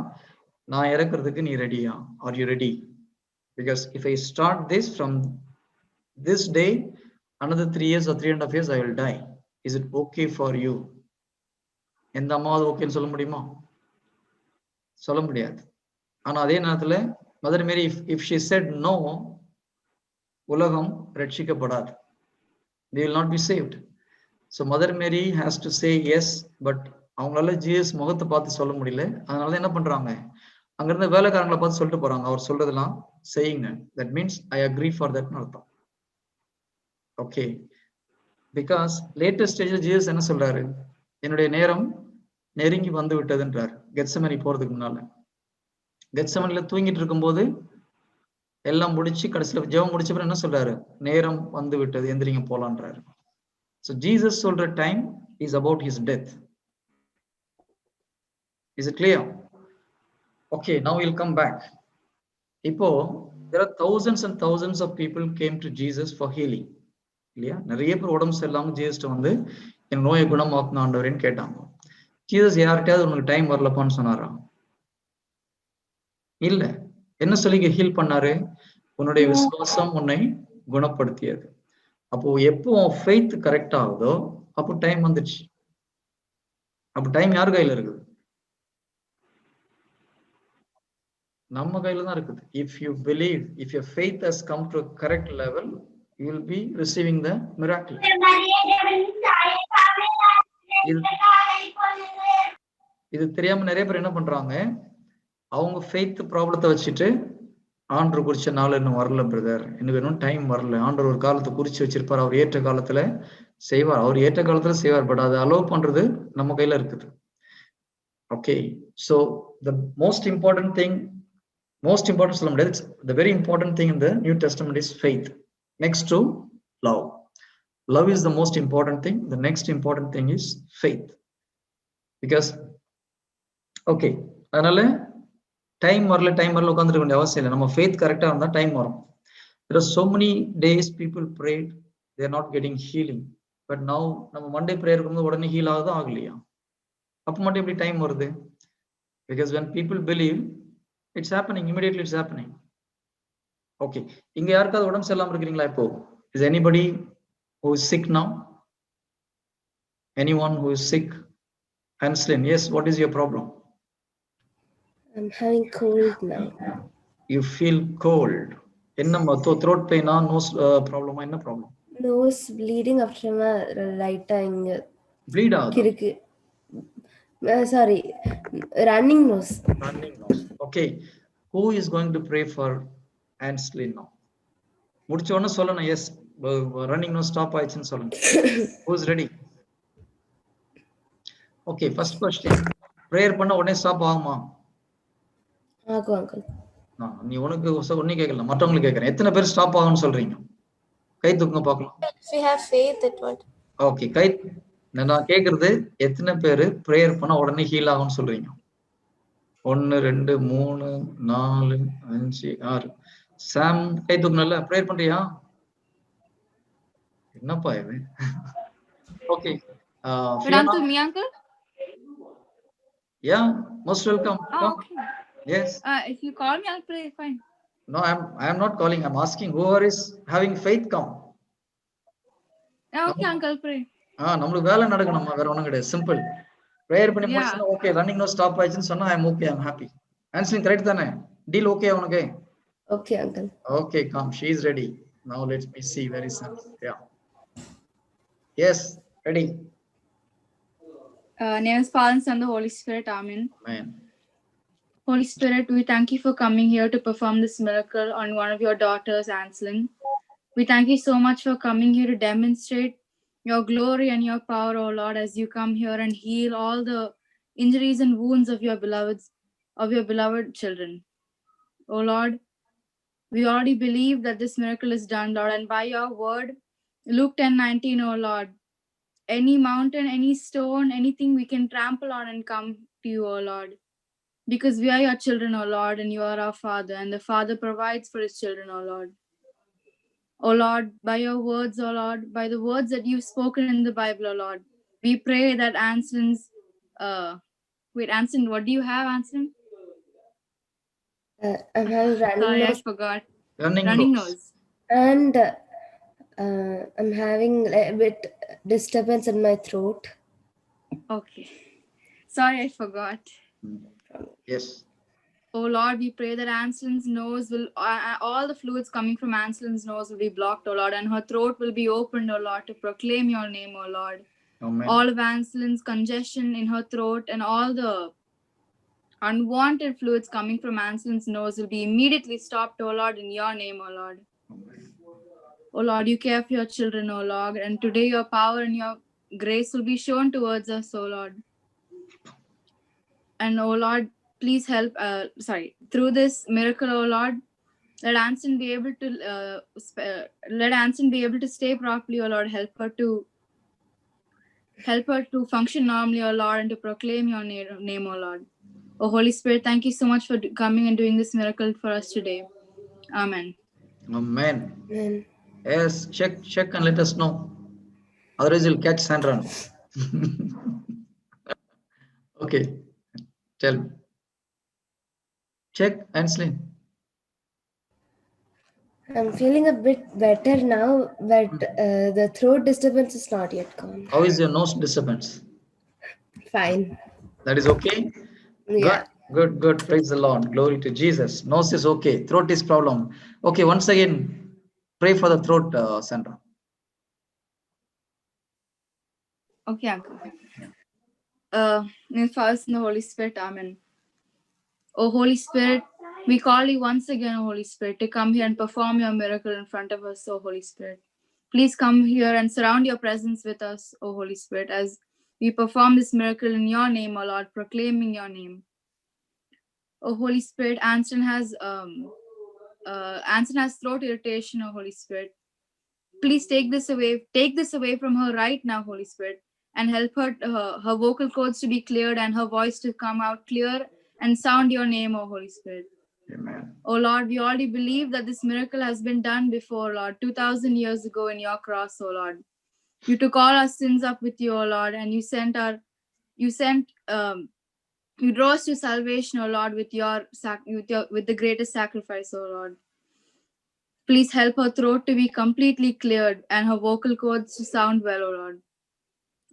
[SPEAKER 1] நான் இறக்குறதுக்கு நீ ரெடியா? Are you ready? Because if I start this from this day, another 3 years or 3.5 years, I will die. Is it okay for you? எந்த அம்மாவது ஓகேன்னு சொல்ல முடியுமா? சொல்ல முடியாது. ஆனா அதே நேரத்துல mother Mary, if she said no, உலகம் ரட்சிக்கப்படாது. They will not be saved. So Mother Mary has to say yes, but அவங்களால ஜீசஸ் முகத்தை பார்த்து சொல்ல முடியல. அதனால என்ன பண்றாங்க, அங்க இருந்த வேலைக்காரங்களை பார்த்து சொல்லிட்டு போறாங்க, அவர் சொல்றதெல்லாம் செய்யுங்க. That means I agree for that அர்த்தம். Okay. Because latest stage Jesus என்ன சொல்றாரு, என்னுடைய நேரம் நெருங்கி வந்து விட்டதுன்றார். கெத்செமனி போறதுக்கு முன்னால கெத்செமனில தூங்கிட்டு இருக்கும்போது எல்லாம் முடிச்சு கடைசியில ஜெபம் முடிச்ச பிறகு என்ன சொல்றாரு, நேரம் வந்து விட்டது, எந்திரிங்க போலான்றாரு. So Jesus சொல்ற time is about his death. Is it clear? Okay, now we'll come back. இப்போ there are thousands and thousands of people came to Jesus for healing. இல்லையா? நிறைய பேர் உடம்பு சரியில்லாம ஜீசஸ்ட வந்து என் நோயை குணமாக்கணும் ஆண்டவரேன்னு கேட்டாங்க. ஜீசஸ் யார்கிட்டயாவது உனக்கு டைம் வரலப்பான்னு சொன்னாரா? இல்ல. என்ன சொல்லி ஹீல் பண்ணாரு? உன்னுடைய விசுவாசம் உன்னை குணப்படுத்தியது. அப்போ எப்போ ஃபெய்த் கரெக்ட் ஆகுதோ அப்போ டைம் வந்துச்சு. அப்போ டைம் யார் கையில இருக்குது? நம்ம கையில தான் இருக்குது. If you believe, if your faith has come to a correct level, you will be receiving the miracle. இது தெரியாம நிறைய பேர் என்ன பண்றாங்க, அவங்க ஃபெய்த் ப்ராப்ளத்தை வச்சுட்டு ஆண்டவர் குறிச்ச நாள் இன்னும் வரல பிரதர், எனக்கு இன்னும் டைம் வரல, ஆண்டவர் ஒரு காலத்தை குறிச்சு வச்சிருப்பார், அவர் ஏற்ற காலத்துல செய்வார், அவர் ஏற்ற காலத்துல செய்வார், பட் அதை அலோவ் பண்றது நம்ம கையில இருக்குது. Okay, so the most important thing, சொல்ல முடியாது, the very important thing in the New Testament is faith. Next to love. Love is the most important thing. The next important thing is faith. Because okay, அதனால time வரல உட்காந்துருக்க வேண்டிய அவசியம் இல்லை. நம்ம faith கரெக்டா இருந்தா டைம் வரும். There are so many days people prayed, they are not getting healing. But now நம்ம மண்டே ப்ரேயர் பண்ணும்போது உடனே ஹீல் ஆகுதோ ஆகலையா? அப்ப மட்டும் எப்படி டைம் வருது? Because when people believe, it's happening immediately. It's happening. Okay, இங்க யாருக்காவது உடம்பு சரியில்லாம இருக்கீங்களா இப்போ? Is anybody who is sick now? Anyone who is sick? Hanslin, yes, what is your problem?
[SPEAKER 3] I'm having cold now.
[SPEAKER 1] You feel cold. என்னம்மா throat pain ஆ, nose problem ஆ, என்ன problem?
[SPEAKER 3] Nose bleeding after my right eye.
[SPEAKER 1] Bleed ஆகுதா?
[SPEAKER 3] இருக்கு. Sorry, running nose.
[SPEAKER 1] Running nose. Okay, who is going to pray for Hanslin now? முடிச்ச உடனே சொல்லணும், yes, running nose stop ஆயிடுச்சுன்னு சொல்லணும். Who is ready? Okay, first question, prayer பண்ண உடனே stop ஆகுமா?
[SPEAKER 3] ஆகும் அங்கிள்.
[SPEAKER 1] நீ உனக்கு ஒண்ணே கேட்கல, மற்றவங்களுக்கு கேட்கறேன். எத்தனை பேர் ஸ்டாப் ஆகும்னு சொல்றீங்க? கை தூக்குங்க பார்க்கலாம்.
[SPEAKER 7] If we have faith, it would.
[SPEAKER 1] Okay, கை, நான் கேக்குறது எத்தனை பேர் பிரேயர் பண்ண உடனே ஹீல் ஆகும்னு சொல்றீங்க? 1 2 3 4 5 6. சாம் கை தூக்குனல, பிரேயர் பண்றியா? என்னப்பா இது? Okay,
[SPEAKER 8] Uncle, me uncle?
[SPEAKER 1] Yeah, most welcome.
[SPEAKER 8] Oh,
[SPEAKER 1] Come.
[SPEAKER 8] okay.
[SPEAKER 1] Yes.
[SPEAKER 8] If you call me, I'll pray. Fine.
[SPEAKER 1] No, I am not calling. I'm asking whoever is having faith come.
[SPEAKER 8] Yeah, okay, uncle, pray.
[SPEAKER 1] நம்மளுக்கு வேலை நடக்கணுமா, வேற ஒண்ணும் கிடையாது. Simple. Prayer பண்ணி முடிச்சா okay, running no stop ஆயிடுச்சுன்னு சொன்னா I am okay, I am happy. Answering correct தானே? டீல் ஓகே உனக்கு?
[SPEAKER 3] Okay, uncle.
[SPEAKER 1] Okay, come. She is ready. Now let me see very soon. Yeah. Yes, ready.
[SPEAKER 8] Name is Father and Son, the Holy Spirit. Amen.
[SPEAKER 1] Amen.
[SPEAKER 8] Holy Spirit, we thank you for coming here to perform this miracle on one of your daughters, Anselin. We thank you so much for coming here to demonstrate your glory and your power, O Lord, as you come here and heal all the injuries and wounds of your beloved children. O Lord, we already believe that this miracle is done, Lord, and by your word, Luke 10:19, O Lord, any mountain, any stone, anything we can trample on and come to you, O Lord. Because we are your children, O Lord, and you are our Father, and the Father provides for his children, O Lord. O Lord, by your words, O Lord, by the words that you've spoken in the Bible, O Lord, we pray that Anselin's, Anselin, what do you have, Anselin?
[SPEAKER 3] I'm having running
[SPEAKER 8] Sorry, I
[SPEAKER 3] nose
[SPEAKER 8] forgot.
[SPEAKER 1] Running
[SPEAKER 8] nose.
[SPEAKER 3] and I'm having a bit disturbance in my throat.
[SPEAKER 8] Okay. Sorry, I forgot.
[SPEAKER 1] Yes.
[SPEAKER 8] Oh Lord, we pray that Anselin's nose will, all the fluids coming from Anselin's nose will be blocked, oh Lord, and her throat will be opened, oh Lord, to proclaim your name, oh Lord.
[SPEAKER 1] Amen.
[SPEAKER 8] All of Anselin's congestion in her throat and all the unwanted fluids coming from Anselin's nose will be immediately stopped, oh Lord, in your name, oh Lord.
[SPEAKER 1] Amen.
[SPEAKER 8] Oh Lord, you care for your children, oh Lord, and today your power and your grace will be shown towards us, oh Lord. And oh Lord, please help, through this miracle, oh Lord, let Anselin be able to stay properly, oh Lord. Help her to Help her to function normally, O Lord, and to proclaim your name, O Lord. O Holy Spirit, thank you so much for coming and doing this miracle for us today. Amen.
[SPEAKER 1] Amen.
[SPEAKER 3] Amen.
[SPEAKER 1] Yes, check and let us know. Otherwise, you'll catch Sandra. Okay, tell me. Check, Ansley.
[SPEAKER 3] I'm feeling a bit better now, but the throat disturbance is not yet gone.
[SPEAKER 1] How is your nose disturbance?
[SPEAKER 3] Fine.
[SPEAKER 1] That is okay?
[SPEAKER 3] Yeah.
[SPEAKER 1] Good. Praise the Lord. Glory to Jesus. Nose is okay. Throat is problem. Okay, once again, pray for the throat, Sandra.
[SPEAKER 8] Okay, Uncle. In the Father and the Holy Spirit, Amen. O Holy Spirit, we call you once again, O Holy Spirit, to come here and perform your miracle in front of us, O Holy Spirit. Please come here and surround your presence with us, O Holy Spirit, as we perform this miracle in your name, O Lord, proclaiming your name. O Holy Spirit, Anson has throat irritation, O Holy Spirit. Please take this away from her right now, Holy Spirit, and help her her vocal cords to be cleared and her voice to come out clear and sound your name, O Holy Spirit.
[SPEAKER 1] Amen.
[SPEAKER 8] O Lord, we already believe that this miracle has been done before, Lord, 2,000 years ago in your cross, O Lord. You took all our sins up with you, O Lord, and you drew us to salvation, O Lord, with the greatest sacrifice, O Lord. Please help her throat to be completely cleared and her vocal cords to sound well, O Lord.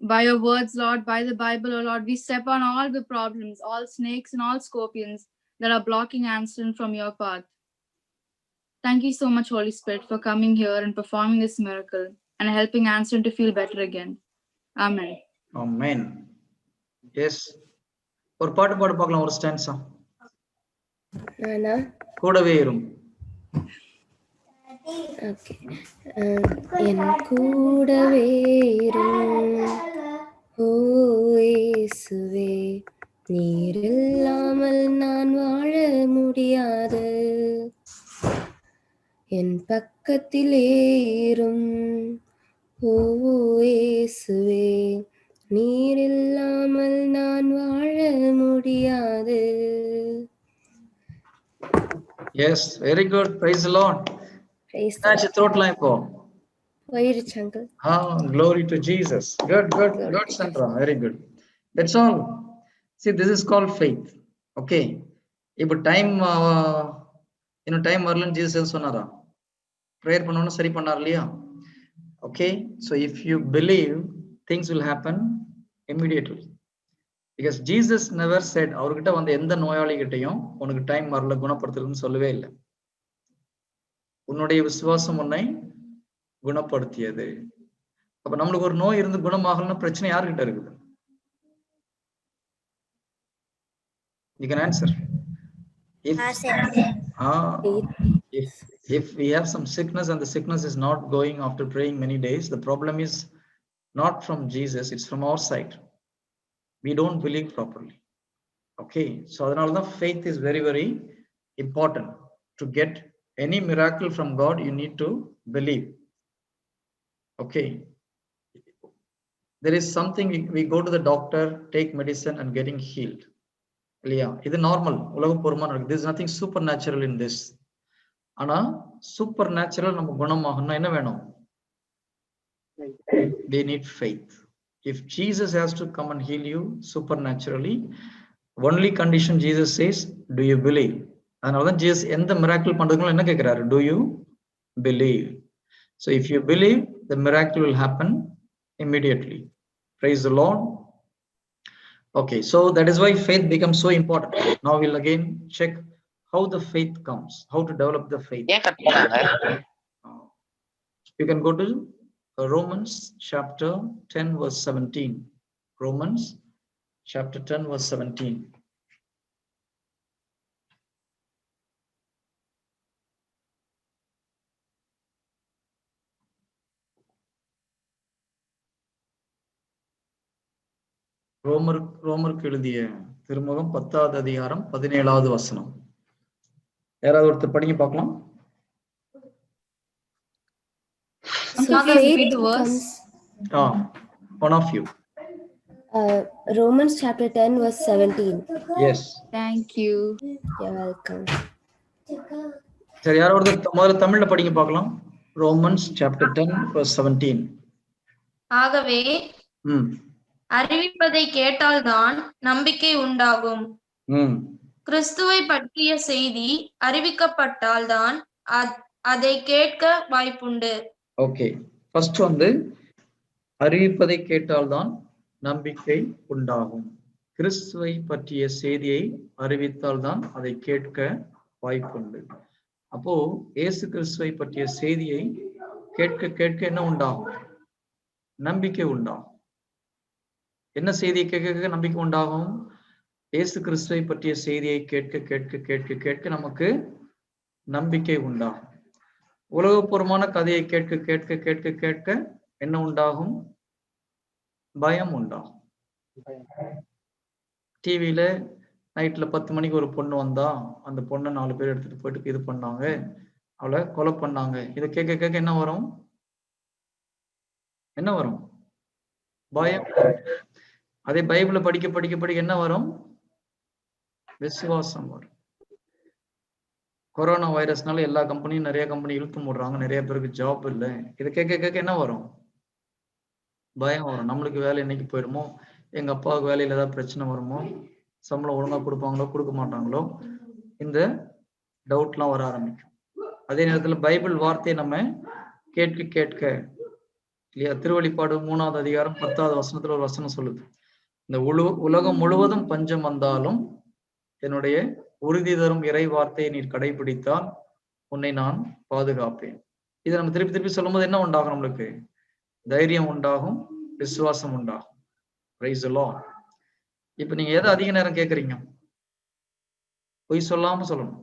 [SPEAKER 8] By your words, Lord, by the Bible, O Lord, we step on all the problems, all snakes and all scorpions that are blocking Anson from your path. Thank you so much, Holy Spirit, for coming here and performing this miracle and helping Anson to feel better again. Amen.
[SPEAKER 1] Amen. Yes. ஒரு பாட்டு பாட பார்க்கலாம், ஒரு stanza.
[SPEAKER 3] Nana.
[SPEAKER 1] கூடவே இரும்.
[SPEAKER 3] Okay. என் கூடவே இரும் ஓ இயேசுவே, நீர் இல்லாமல் நான் வாழ முடியாது. என் பக்கத்திலே இரும் ஓ இயேசுவே, நீர் இல்லாமல் நான் வாழ முடியாது.
[SPEAKER 1] Yes, very good. Praise the Lord.
[SPEAKER 3] Praise the
[SPEAKER 1] என்னாச்சு த்ரோட்லாம் இப்போ?
[SPEAKER 3] போயிருச்சு uncle.
[SPEAKER 1] Glory to Jesus. Good, Sandra. Very good. That's all. See, this is called faith. Okay. இப்போ டைம் இன்னும் டைம் வரலன்னு ஜீசஸ் சொன்னாரா? ப்ரேயர் பண்ணனும் சரி பண்ணார் இல்லையா? Okay. So if you believe, things will happen immediately. Because Jesus never said, அவர்கிட்ட வந்த எந்த நோயாளி கிட்டையும் உனக்கு டைம் வரல குணப்படுத்துறதுன்னு சொல்லவே இல்லை. உன்னுடைய விசுவாசம் உன்னை குணப்படுத்தியது. அப்ப நம்மளுக்கு ஒரு நோய் இருந்து குணமாகலன்னா பிரச்சனை யாருக்கிட்ட இருக்குது? You can answer. If we have some sickness and the sickness is not going after praying many days, the problem is not from Jesus, it's from our side. We don't believe properly. Okay, so adanaladha faith is very, very important. To get any miracle from God, you need to believe. Okay, there is something we go to the doctor, take medicine and getting healed. இது normal, உலகப்பூர்வமா நடக்குது. There is nothing supernatural in this. ஆனா super natural நம்ம குணமாகணும்னா என்ன வேணும்? They need faith. If Jesus has to come and heal you supernaturally, only condition Jesus says, do you believe? அதனாலதான் Jesus எந்த miracle பண்றதுக்கு என்ன கேட்கிறாரு? Do you believe? So if you believe, the miracle will happen immediately. Praise the Lord. Okay, so that is why faith becomes so important. Now we'll again check how the faith comes, how to develop the faith. You can go to Romans chapter 10 verse 17. Romans chapter 10 verse 17. ரோமருக்கு எழுதிய திருமுகம் 10வது அதிகாரம் 17வது வசனம். யாராவது ஒருத்தர் படிங்க பார்க்கலாம்.
[SPEAKER 3] So faith comes.
[SPEAKER 1] One of you.
[SPEAKER 3] Romans chapter 10 verse 17.
[SPEAKER 1] Yes.
[SPEAKER 8] Thank you.
[SPEAKER 3] You're welcome.
[SPEAKER 1] சரி, யாராவது முதல்ல தமிழ்ல படிங்க பார்க்கலாம். Romans chapter 10 verse 17.
[SPEAKER 9] ஆகவே அறிவிப்பதை கேட்டால்தான் நம்பிக்கை உண்டாகும். கிறிஸ்துவை பற்றிய செய்தி அறிவிக்கப்பட்டால்தான் அதை கேட்க வாய்ப்புண்டு. ஓகே, ஃபர்ஸ்ட் அறிவிப்பதை கேட்டால்தான் நம்பிக்கை உண்டாகும். கிறிஸ்துவை பற்றிய செய்தியை அறிவித்தால்தான் அதை கேட்க வாய்ப்புண்டு. அப்போ இயேசு கிறிஸ்துவை பற்றிய செய்தியை கேட்க கேட்க என்ன உண்டாகும்? நம்பிக்கை உண்டாகும். என்ன செய்தியை கேட்க கேட்க நம்பிக்கை உண்டாகும்? இயேசு கிறிஸ்துவை பற்றிய செய்தியை கேட்க கேட்க கேட்க கேட்க நமக்கு நம்பிக்கை உண்டாகும். உலகபூர்வமான கதையை கேட்க கேட்க கேட்க கேட்க என்ன உண்டாகும்? பயம் உண்டாகும். டிவியில நைட்ல 10 மணிக்கு ஒரு பொண்ணு வந்தா, அந்த பொண்ணை 4 பேர் எடுத்துட்டு போயிட்டு இது பண்ணாங்க, அவளை கொலை பண்ணாங்க. இதை கேட்க கேட்க என்ன வரும்? என்ன வரும்? பயம். அதே பைபிளை படிக்க படிக்க படிக்க என்ன வரும்? விசுவாசம் வரும். கொரோனா வைரஸ்னால எல்லா கம்பெனியும் நிறைய கம்பெனி இழுத்து மூடுறாங்க, நிறைய பேருக்கு ஜாப் இல்லை. இதை கேட்க கேட்க என்ன வரும்? பயம் வரும். நம்மளுக்கு வேலை என்னைக்கு போயிடுமோ, எங்க அப்பாவுக்கு வேலையில ஏதாவது பிரச்சனை வருமோ, சம்பளம் ஒழுங்கா கொடுப்பாங்களோ கொடுக்க மாட்டாங்களோ, இந்த டவுட்லாம் வர ஆரம்பிக்கும். அதே நேரத்துல பைபிள் வார்த்தையை நம்ம கேட்க கேட்க இல்லையா, திருவெளிப்பாடு 3வது அதிகாரம் 10வது வசனத்துல ஒரு வசனம் சொல்லுது, இந்த உலகம் முழுவதும் பஞ்சம் வந்தாலும் என்னுடைய உறுதி தரும் இறை வார்த்தையை நீர் கடைபிடித்தால் உன்னை நான் பாதுகாப்பேன். இதை நம்ம திருப்பி திருப்பி சொல்லும் போது என்ன உண்டாகும்? நம்மளுக்கு தைரியம் உண்டாகும், விசுவாசம் உண்டாகும். Price the Lord. இப்ப நீங்க எதை அதிக நேரம் கேட்கறீங்க? பொய் சொல்லாம சொல்லணும்.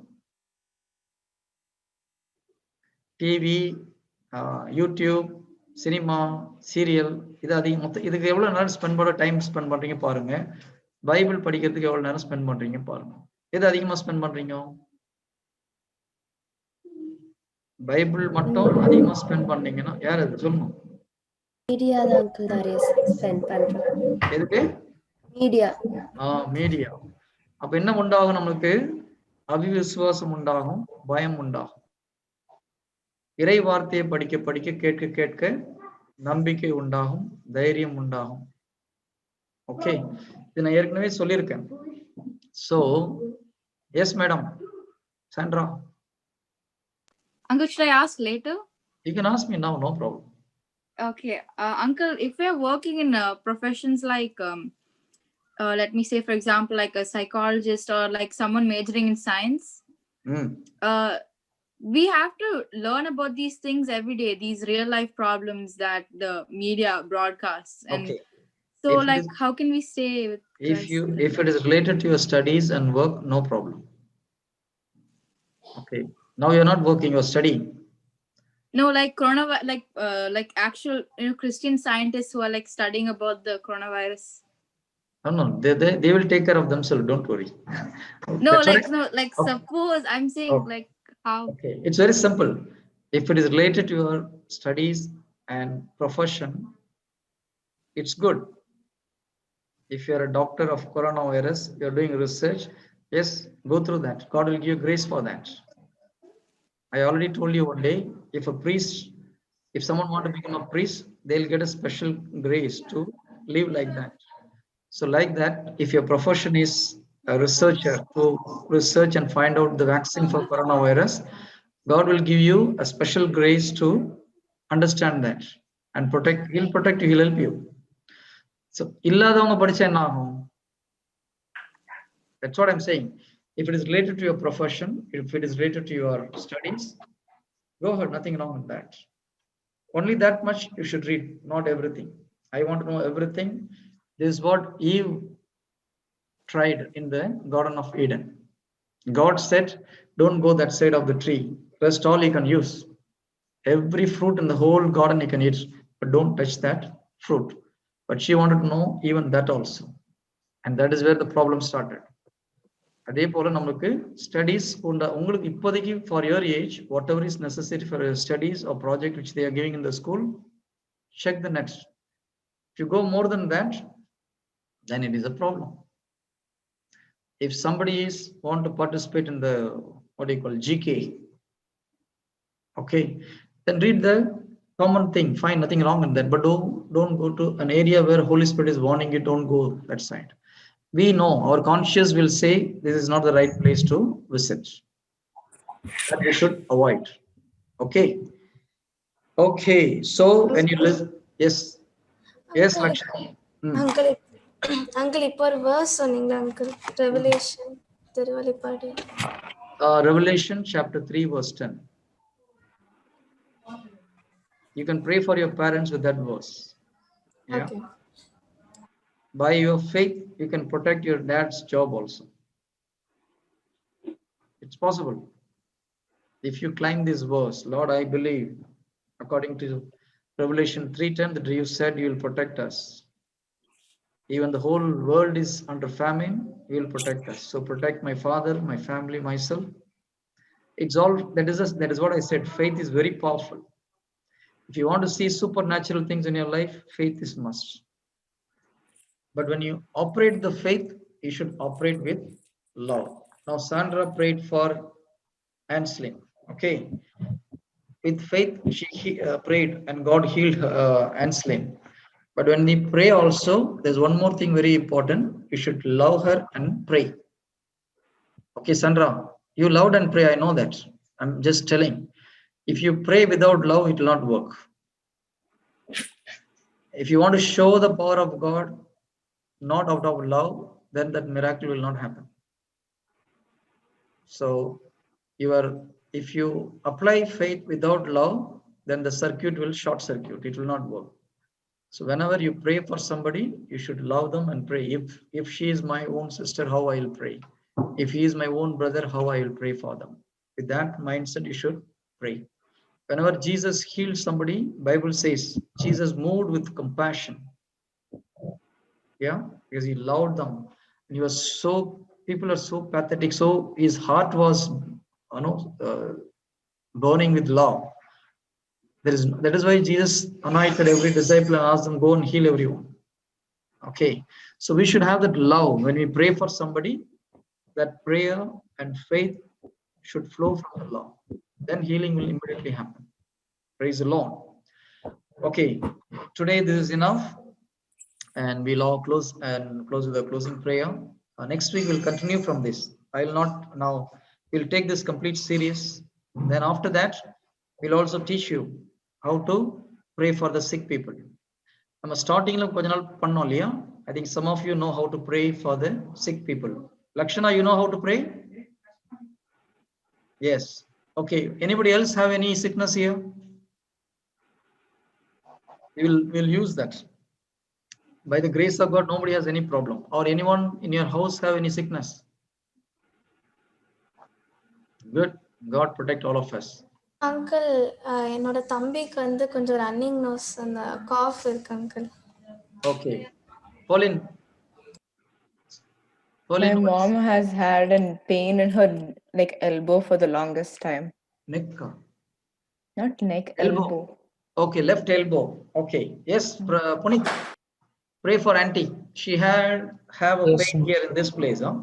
[SPEAKER 9] டிவி, யூடியூப், சினிமா, சீரியல், இது அதிகம். இதுக்கு எவ்வளவு நேரம் ஸ்பெண்ட் பண்ண டைம் ஸ்பெண்ட் பண்றீங்க பாருங்க. பைபிள் படிக்கிறதுக்கு எவ்வளவு நேரம் ஸ்பெண்ட் பண்றீங்க பாருங்க. எது அதிகமா ஸ்பெண்ட் பண்றீங்க? பைபிள் மட்டும் அதிகமா ஸ்பெண்ட் பண்ணீங்கன்னா யார் அது சொல்லணும்?
[SPEAKER 3] மீடியா தான் நிறைய ஸ்பெண்ட் பண்றோம்.
[SPEAKER 1] எதுக்கு? மீடியா. மீடியா. அப்ப என்ன உண்டாகும்? நமக்கு அவிசுவாசம் உண்டாகும், பயம் உண்டாகும். இறை வார்த்தையை படிக்க படிக்க கேட்க கேட்க நம்பிக்கை உண்டாகும், தைரியம் உண்டாகும். ஓகே, இது நான் ஏற்கனவே சொல்லியிருக்கேன். So, yes, madam. Sandra.
[SPEAKER 8] Uncle, should I ask later?
[SPEAKER 1] You can ask me now, no problem.
[SPEAKER 8] Okay, Uncle, if we're working in professions like, let me say, for example, like a psychologist or like someone majoring in science, we have to learn about these things every day, these real life problems that the media broadcasts. And
[SPEAKER 1] okay.
[SPEAKER 8] So like, how can we stay with
[SPEAKER 1] if it is related to your studies and work, no problem. Okay, now you're not working, you're studying.
[SPEAKER 8] No, like coronavirus, like actual Christian scientists who are like studying about the coronavirus.
[SPEAKER 1] No, they will take care of themselves, don't worry.
[SPEAKER 8] No, like okay. Suppose I'm saying like how.
[SPEAKER 1] Okay, it's very simple. If it is related to your studies and profession, it's good. If you're a doctor of coronavirus, you're doing research, yes, go through that. God will give you grace for that. I already told you one day, if someone want to become a priest, they'll get a special grace to live like that. So like that, if your profession is a researcher to research and find out the vaccine for coronavirus, God will give you a special grace to understand that and protect. He'll protect you, he'll help you. So illadavanga padicha enna agum? That's what I'm saying. If it is related to your profession, if it is related to your studies, go ahead, nothing wrong with that. Only that much you should read, not everything. I want to know everything. This is what Eve tried in the Garden of Eden. God said, don't go that side of the tree. Rest all you can use. Every fruit in the whole garden you can eat, but don't touch that fruit. But she wanted to know even that also. And that is where the problem started. அதே போல நமக்கு studies உங்களுக்கு இப்போதைக்கு for your age whatever is necessary for studies or project which they are giving in the school, check the net. If you go more than that,
[SPEAKER 9] then it is a problem. If somebody is want to participate in the what do you call GK, okay, then read the common thing. Fine, nothing wrong in that, but don't go to an area where Holy Spirit is warning you. Don't go that side. We know our conscience will say this is not the right place to visit. That we should avoid. Okay. Okay. So when you listen, yes, yes,
[SPEAKER 5] Uncle,
[SPEAKER 9] Lakshmi.
[SPEAKER 5] uncle, uncle, இப்போ ஒரு verse சொன்னீங்களா uncle? Revelation, திருவெளிப்பாடு.
[SPEAKER 9] Revelation chapter 3 verse 10. You can pray for your parents with that verse. Yeah.
[SPEAKER 5] Okay.
[SPEAKER 9] By your faith, you can protect your dad's job also. It's possible. If you climb this verse, Lord, I believe, according to Revelation 3:10, that you said you will protect us. Even the whole world is under famine, you will protect us. So protect my father, my family, myself. It's all that is what I said. Faith is very powerful. If you want to see supernatural things in your life, faith is must. But when you operate the faith, you should operate with love. Now Sandra prayed for Anslin. Okay. With faith, she prayed and God healed Anslin. But when we pray also, there's one more thing very important. You should love her and pray. Okay, Sandra, you loved and pray. I know that. I'm just telling. If you pray without love, it will not work. If you want to show the power of God, not out of love, then that miracle will not happen. So if you apply faith without love, then the circuit will short circuit. It will not work. So whenever you pray for somebody, you should love them and pray. If she is my own sister, how I will pray. If he is my own brother, how I will pray for them. With that mindset, you should pray. Whenever Jesus healed somebody, Bible says Jesus moved with compassion. Yeah, because he loved them. And he was people are so pathetic. So his heart was, burning with love. That is why Jesus anointed every disciple and asked them, go and heal everyone. Okay, so we should have that love when we pray for somebody. That prayer and faith should flow from the love. Then healing will immediately happen. Praise the Lord. Okay, today this is enough, and we'll all close with a closing prayer. Next week we'll continue from this. I will not now. We'll take this complete series. Then after that, we'll also teach you how to pray for the sick people. நம்ம ஸ்டார்டிங்ல கொஞ்ச நாள் பண்ணோம் இல்லையா? I think some of you know how to pray for the sick people. Lakshana, you know how to pray? Yes. Okay. Anybody else have any sickness here? We'll use that. By the grace of God, nobody has any problem. Or anyone in your house have any sickness? Good. God protect all of us.
[SPEAKER 5] Uncle, என்னோட தம்பிக்கு வந்து கொஞ்சம் running nose அந்த cough இருக்கு uncle.
[SPEAKER 9] Okay. Pauline.
[SPEAKER 2] My mom has had a pain in her elbow for the longest time.
[SPEAKER 9] Neck.
[SPEAKER 2] Not neck, elbow.
[SPEAKER 9] Okay, left elbow. Okay. Yes, Puneet. Pray for auntie. She have a pain here in this place. Huh?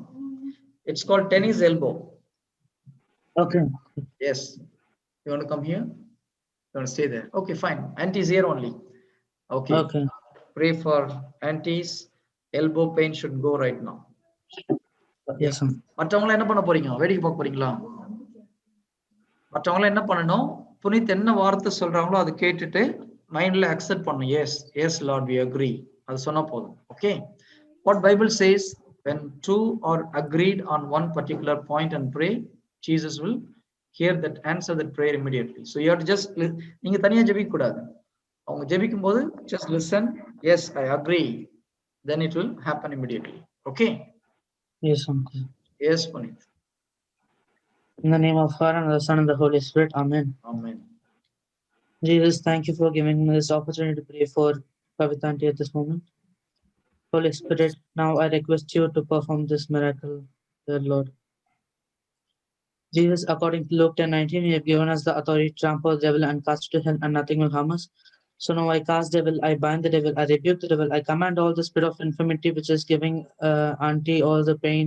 [SPEAKER 9] It's called tennis elbow.
[SPEAKER 6] Okay.
[SPEAKER 9] Yes. You want to come here? You want to stay there? Okay, fine. Auntie is here only. Okay.
[SPEAKER 6] Okay.
[SPEAKER 9] Pray for auntie's elbow pain should go right now.
[SPEAKER 6] Yes, sir.
[SPEAKER 9] மற்றவங்கள என்ன பண்ண போறீங்க? வேடிக்கை பார்க்க போறீங்களா? மற்றவங்கள என்ன பண்ணணும்? புனித் என்ன வார்த்தை சொல்றாங்களோ அதை கேட்டுட்டு மைண்ட்ல அக்செப்ட் பண்ணணும். Yes Lord, we agree. அது சொன்னா போதும். Okay. What Bible says, when two are agreed on one particular point and pray, Jesus will hear that, answer that prayer immediately. So you have to just, நீங்க தனியா ஜெபிக்க கூடாது. அவங்க ஜெபிக்கும் போது just listen. Yes, I agree. Then it will happen immediately. Okay.
[SPEAKER 6] Yes, uncle.
[SPEAKER 9] Yes, Puneet.
[SPEAKER 6] In the name of Father and the Son and the Holy Spirit. Amen.
[SPEAKER 9] Amen.
[SPEAKER 6] Jesus, thank you for giving me this opportunity to pray for Kavitanti at this moment. Holy Spirit, now I request you to perform this miracle, dear Lord. Jesus, according to Luke 10:19, you have given us the authority to trample the devil and cast to hell, and nothing will harm us. So now I cast devil, I bind the devil, I rebuke the devil, I command all the spirit of infirmity which is giving auntie all the pain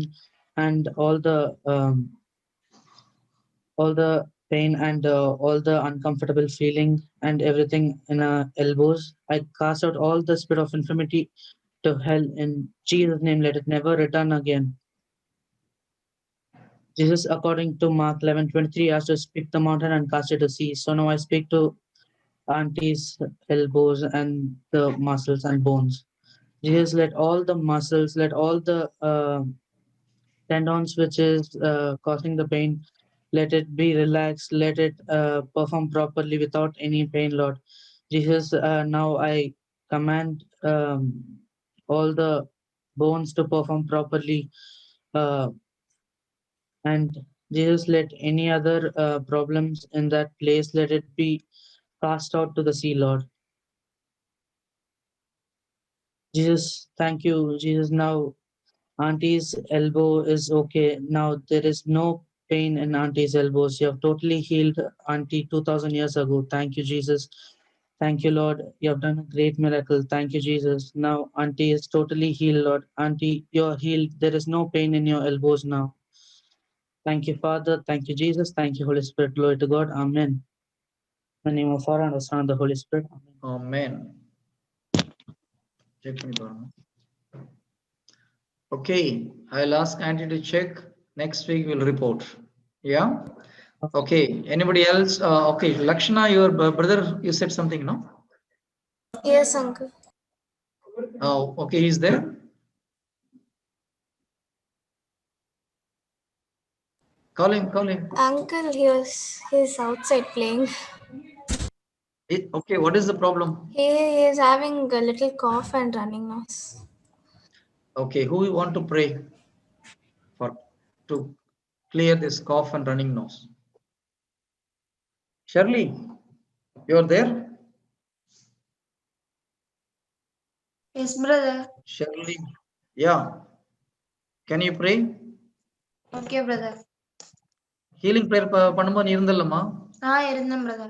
[SPEAKER 6] and all the pain and all the uncomfortable feeling and everything in her elbows. I cast out all the spirit of infirmity to hell in Jesus' name. Let it never return again. Jesus, according to Mark 11:23, asked to speak the mountain and cast it to sea. So now I speak to auntie's elbows and the muscles and bones. Jesus, let all the muscles, let all the tendons which is causing the pain, let it be relaxed, let it perform properly without any pain, Lord. Jesus, now I command all the bones to perform properly. And Jesus, let any other problems in that place, let it be cast out to the sea, Lord. Jesus, thank you. Jesus, now auntie's elbow is okay. Now there is no pain in auntie's elbows. You have totally healed auntie 2000 years ago. Thank you, Jesus. Thank you, Lord. You have done a great miracle. Thank you, Jesus. Now auntie is totally healed, Lord. Auntie, you're healed. There is no pain in your elbows now. Thank you, Father. Thank you, Jesus. Thank you, Holy Spirit. Glory to God. Amen. In the name of Father and the Son and the Holy Spirit. Amen.
[SPEAKER 1] Amen. Okay, I'll ask Auntie to check. Next week we'll report. Yeah. Okay. Anybody else? Okay, Lakshana, your brother, you said something, no?
[SPEAKER 5] Yes, uncle.
[SPEAKER 1] Oh, okay, he's there. Call him.
[SPEAKER 5] Uncle, he's outside playing.
[SPEAKER 1] Okay, what is the problem?
[SPEAKER 5] He is having a little cough and running nose.
[SPEAKER 1] Okay, who you want to pray for to clear this cough and running nose? Shirley, you're there?
[SPEAKER 10] Yes, brother.
[SPEAKER 1] Shirley, yeah. Can you pray?
[SPEAKER 10] Okay, brother.
[SPEAKER 1] Healing prayer பண்ணும்போது நீ இருந்தல்லம்மா?
[SPEAKER 10] இருந்தேன் brother.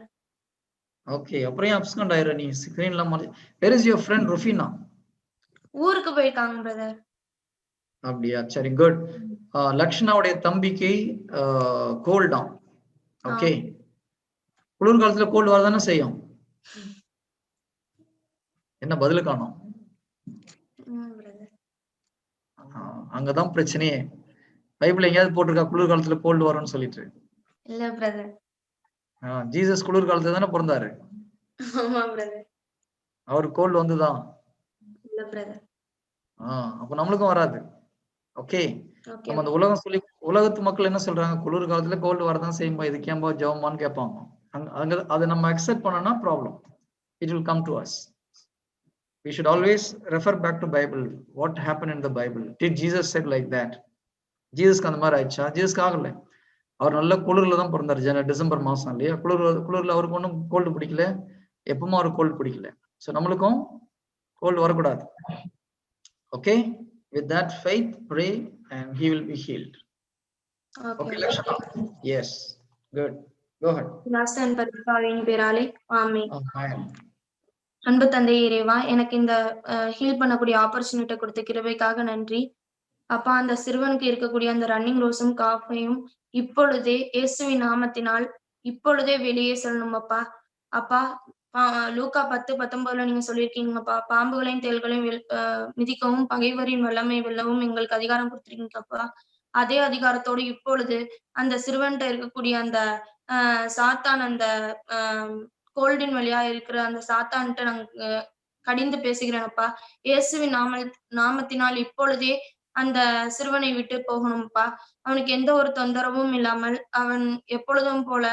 [SPEAKER 1] Okay, அப்புறம் absent ஆயிர நீ ஸ்கிரீன்ல மாதிரி. Where is your friend Rufina?
[SPEAKER 10] ஊருக்கு போயிருக்காங்க brother.
[SPEAKER 1] அப்படியா? சரி, குட். லக்ஷ்னாவுடைய தம்பிக்கு கோல்டாம். ஓகே. குளிர் காலத்துல கோல்டு வரதானே செய்யும். என்ன பதில் காணோம்? அங்கதான் பிரச்சனையே. பைபிள் எங்கேயாவது போட்டிருக்கா குளிர் காலத்துல கோல்டு வரும்னு சொல்லிட்டு?
[SPEAKER 10] இல்ல பிரதர்.
[SPEAKER 1] ஜீசஸ் குளிர் காலத்துல தானே பிறந்தாரு.
[SPEAKER 10] ஆமா பிரதர்.
[SPEAKER 1] அவர் கோல்டு வந்துதான்.
[SPEAKER 10] இல்ல பிரதர்.
[SPEAKER 1] அப்ப நம்மளுக்கும் வராது. ஓகே. நம்ம அந்த உலகத்து மக்கள் என்ன சொல்றாங்க? குளிர் காலத்துல கோல்டு வரதான் செய்யும்பா, இதுக்கு ஏன்பா ஜெபமான்னு கேட்பாங்க. அங்க அதை நம்ம அக்செப்ட் பண்ணனா problem. It will come to us. We should always refer back to Bible. What happened in the Bible? Did Jesus said like that? ஜீசஸ்க்கு அந்த மாதிரி ஆயிடுச்சா? ஜீசஸ்க்கு ஆகல. அவர் நல்ல குளிர்ல தான் பிறந்தாரு. டிசம்பர் மாசம் இல்லையா? குளிர்ல அவருக்கு ஒன்றும் கோல்டு பிடிக்கல. எப்பவுமே அவருக்கு கோல்டு பிடிக்கல. ஸோ நம்மளுக்கும் கோல்டு வரக்கூடாது. Okay, with that faith pray and he will be healed. Okay, Lakshana. Yes, good. Go ahead.
[SPEAKER 10] லாஸ்டன் பரிசுத்தாவின் பேராலே ஆமென்.
[SPEAKER 1] Amen.
[SPEAKER 10] அன்பு தந்தை இறைவா, எனக்கு இந்த ஹீல் பண்ணக்கூடிய ஆப்பர்ச்சுனிட்டி கொடுத்த கிருபைக்காக நன்றி. அப்பா, அந்த சிறுவனுக்கு இருக்கக்கூடிய அந்த ரன்னிங் ரோஸும் காஃபையும் இப்பொழுதே இயேசுவின் நாமத்தினால் இப்பொழுதே வெளியே சொல்லணும் அப்பா. அப்பா, லூக்கா 10:19 நீங்க சொல்லியிருக்கீங்கப்பா, பாம்புகளையும் தேள்களையும் மிதிக்கவும் பகைவரின் வல்லமை வெல்லவும் எங்களுக்கு அதிகாரம் கொடுத்துருக்கீங்கப்பா. அதே அதிகாரத்தோடு இப்பொழுது அந்த சிறுவன்கிட்ட இருக்கக்கூடிய அந்த சாத்தான், அந்த கோல்டின் வழியா இருக்கிற அந்த சாத்தான்கிட்ட நாங்க கடிந்து பேசுகிறேன்ப்பா. இயேசுவின் நாமத்தினால் இப்பொழுதே அந்த சிறுவனை விட்டு போகணும்ப்பா. அவனுக்கு எந்த ஒரு தொந்தரவும் இல்லாமல் அவன் எப்பொழுதும் போல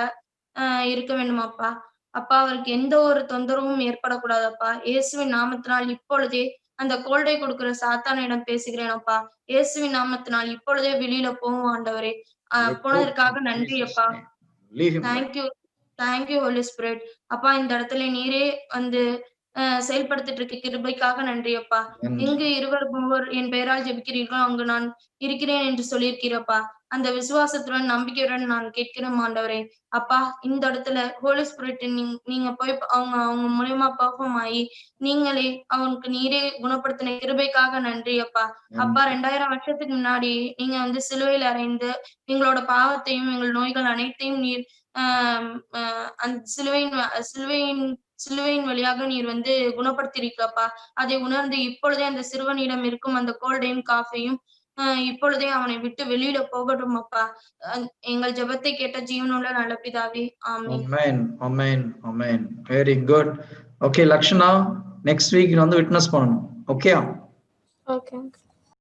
[SPEAKER 10] இருக்க வேண்டுமாப்பா. அப்பா, அவருக்கு எந்த ஒரு தொந்தரவும் ஏற்படக்கூடாதப்பா. இயேசுவின் நாமத்தினால் இப்பொழுதே அந்த கோல்டை கொடுக்கிற சாத்தானிடம் பேசுகிறேனப்பா. இயேசுவின் நாமத்தினால் இப்பொழுதே வெளியில போவோம் ஆண்டவரே. போனதற்காக நன்றி அப்பா. Thank you holy spirit. அப்பா, இந்த இடத்துல நீரே வந்து செயல்படுத்திட்டு இருக்க கிருபைக்காக நன்றி அப்பா. எங்கு 2 3 என் பெயரால் ஜெபிக்கிறீர்களோ அங்கு நான் இருக்கிறேன் என்று சொல்லியிருக்கிறப்பா. அந்த விசுவாசத்துடன் நம்பிக்கையுடன் நான் கேட்கிறேன் ஆண்டவரே. அப்பா, இந்த இடத்துல ஹோலி ஸ்பிரிட் நீங்க போய் அவங்க மூலியமா பெர்ஃபார்ம் ஆகி நீங்களே அவனுக்கு நீரே குணப்படுத்தின கிருபைக்காக நன்றி அப்பா. அப்பா, 2000 வருஷத்துக்கு முன்னாடி நீங்க வந்து சிலுவையில் அறைந்து எங்களோட பாவத்தையும் எங்கள் நோய்கள் அனைத்தையும் நீர் அந்த சிலுவையின் வழியாக நீர் வந்து குணப்படுத்திருக்கப்பா. அதை உணர்ந்து இப்பொழுதே அந்த சிறுவனிடம் இருக்கும் அந்த கோல்டையும் காஃபையும் இப்பொழுதே அவனை விட்டு வெளியில போகட்டும் அப்பா. எங்கள் ஜெபத்தை கேட்ட ஜீவனுள்ள நல்ல பிதாவே, ஆமென்.
[SPEAKER 1] ஆமென் ஆமென் ஆமென். Very good. Okay Lakshana, next week வந்து விட்னஸ் பண்ணணும். Okay
[SPEAKER 5] Okay.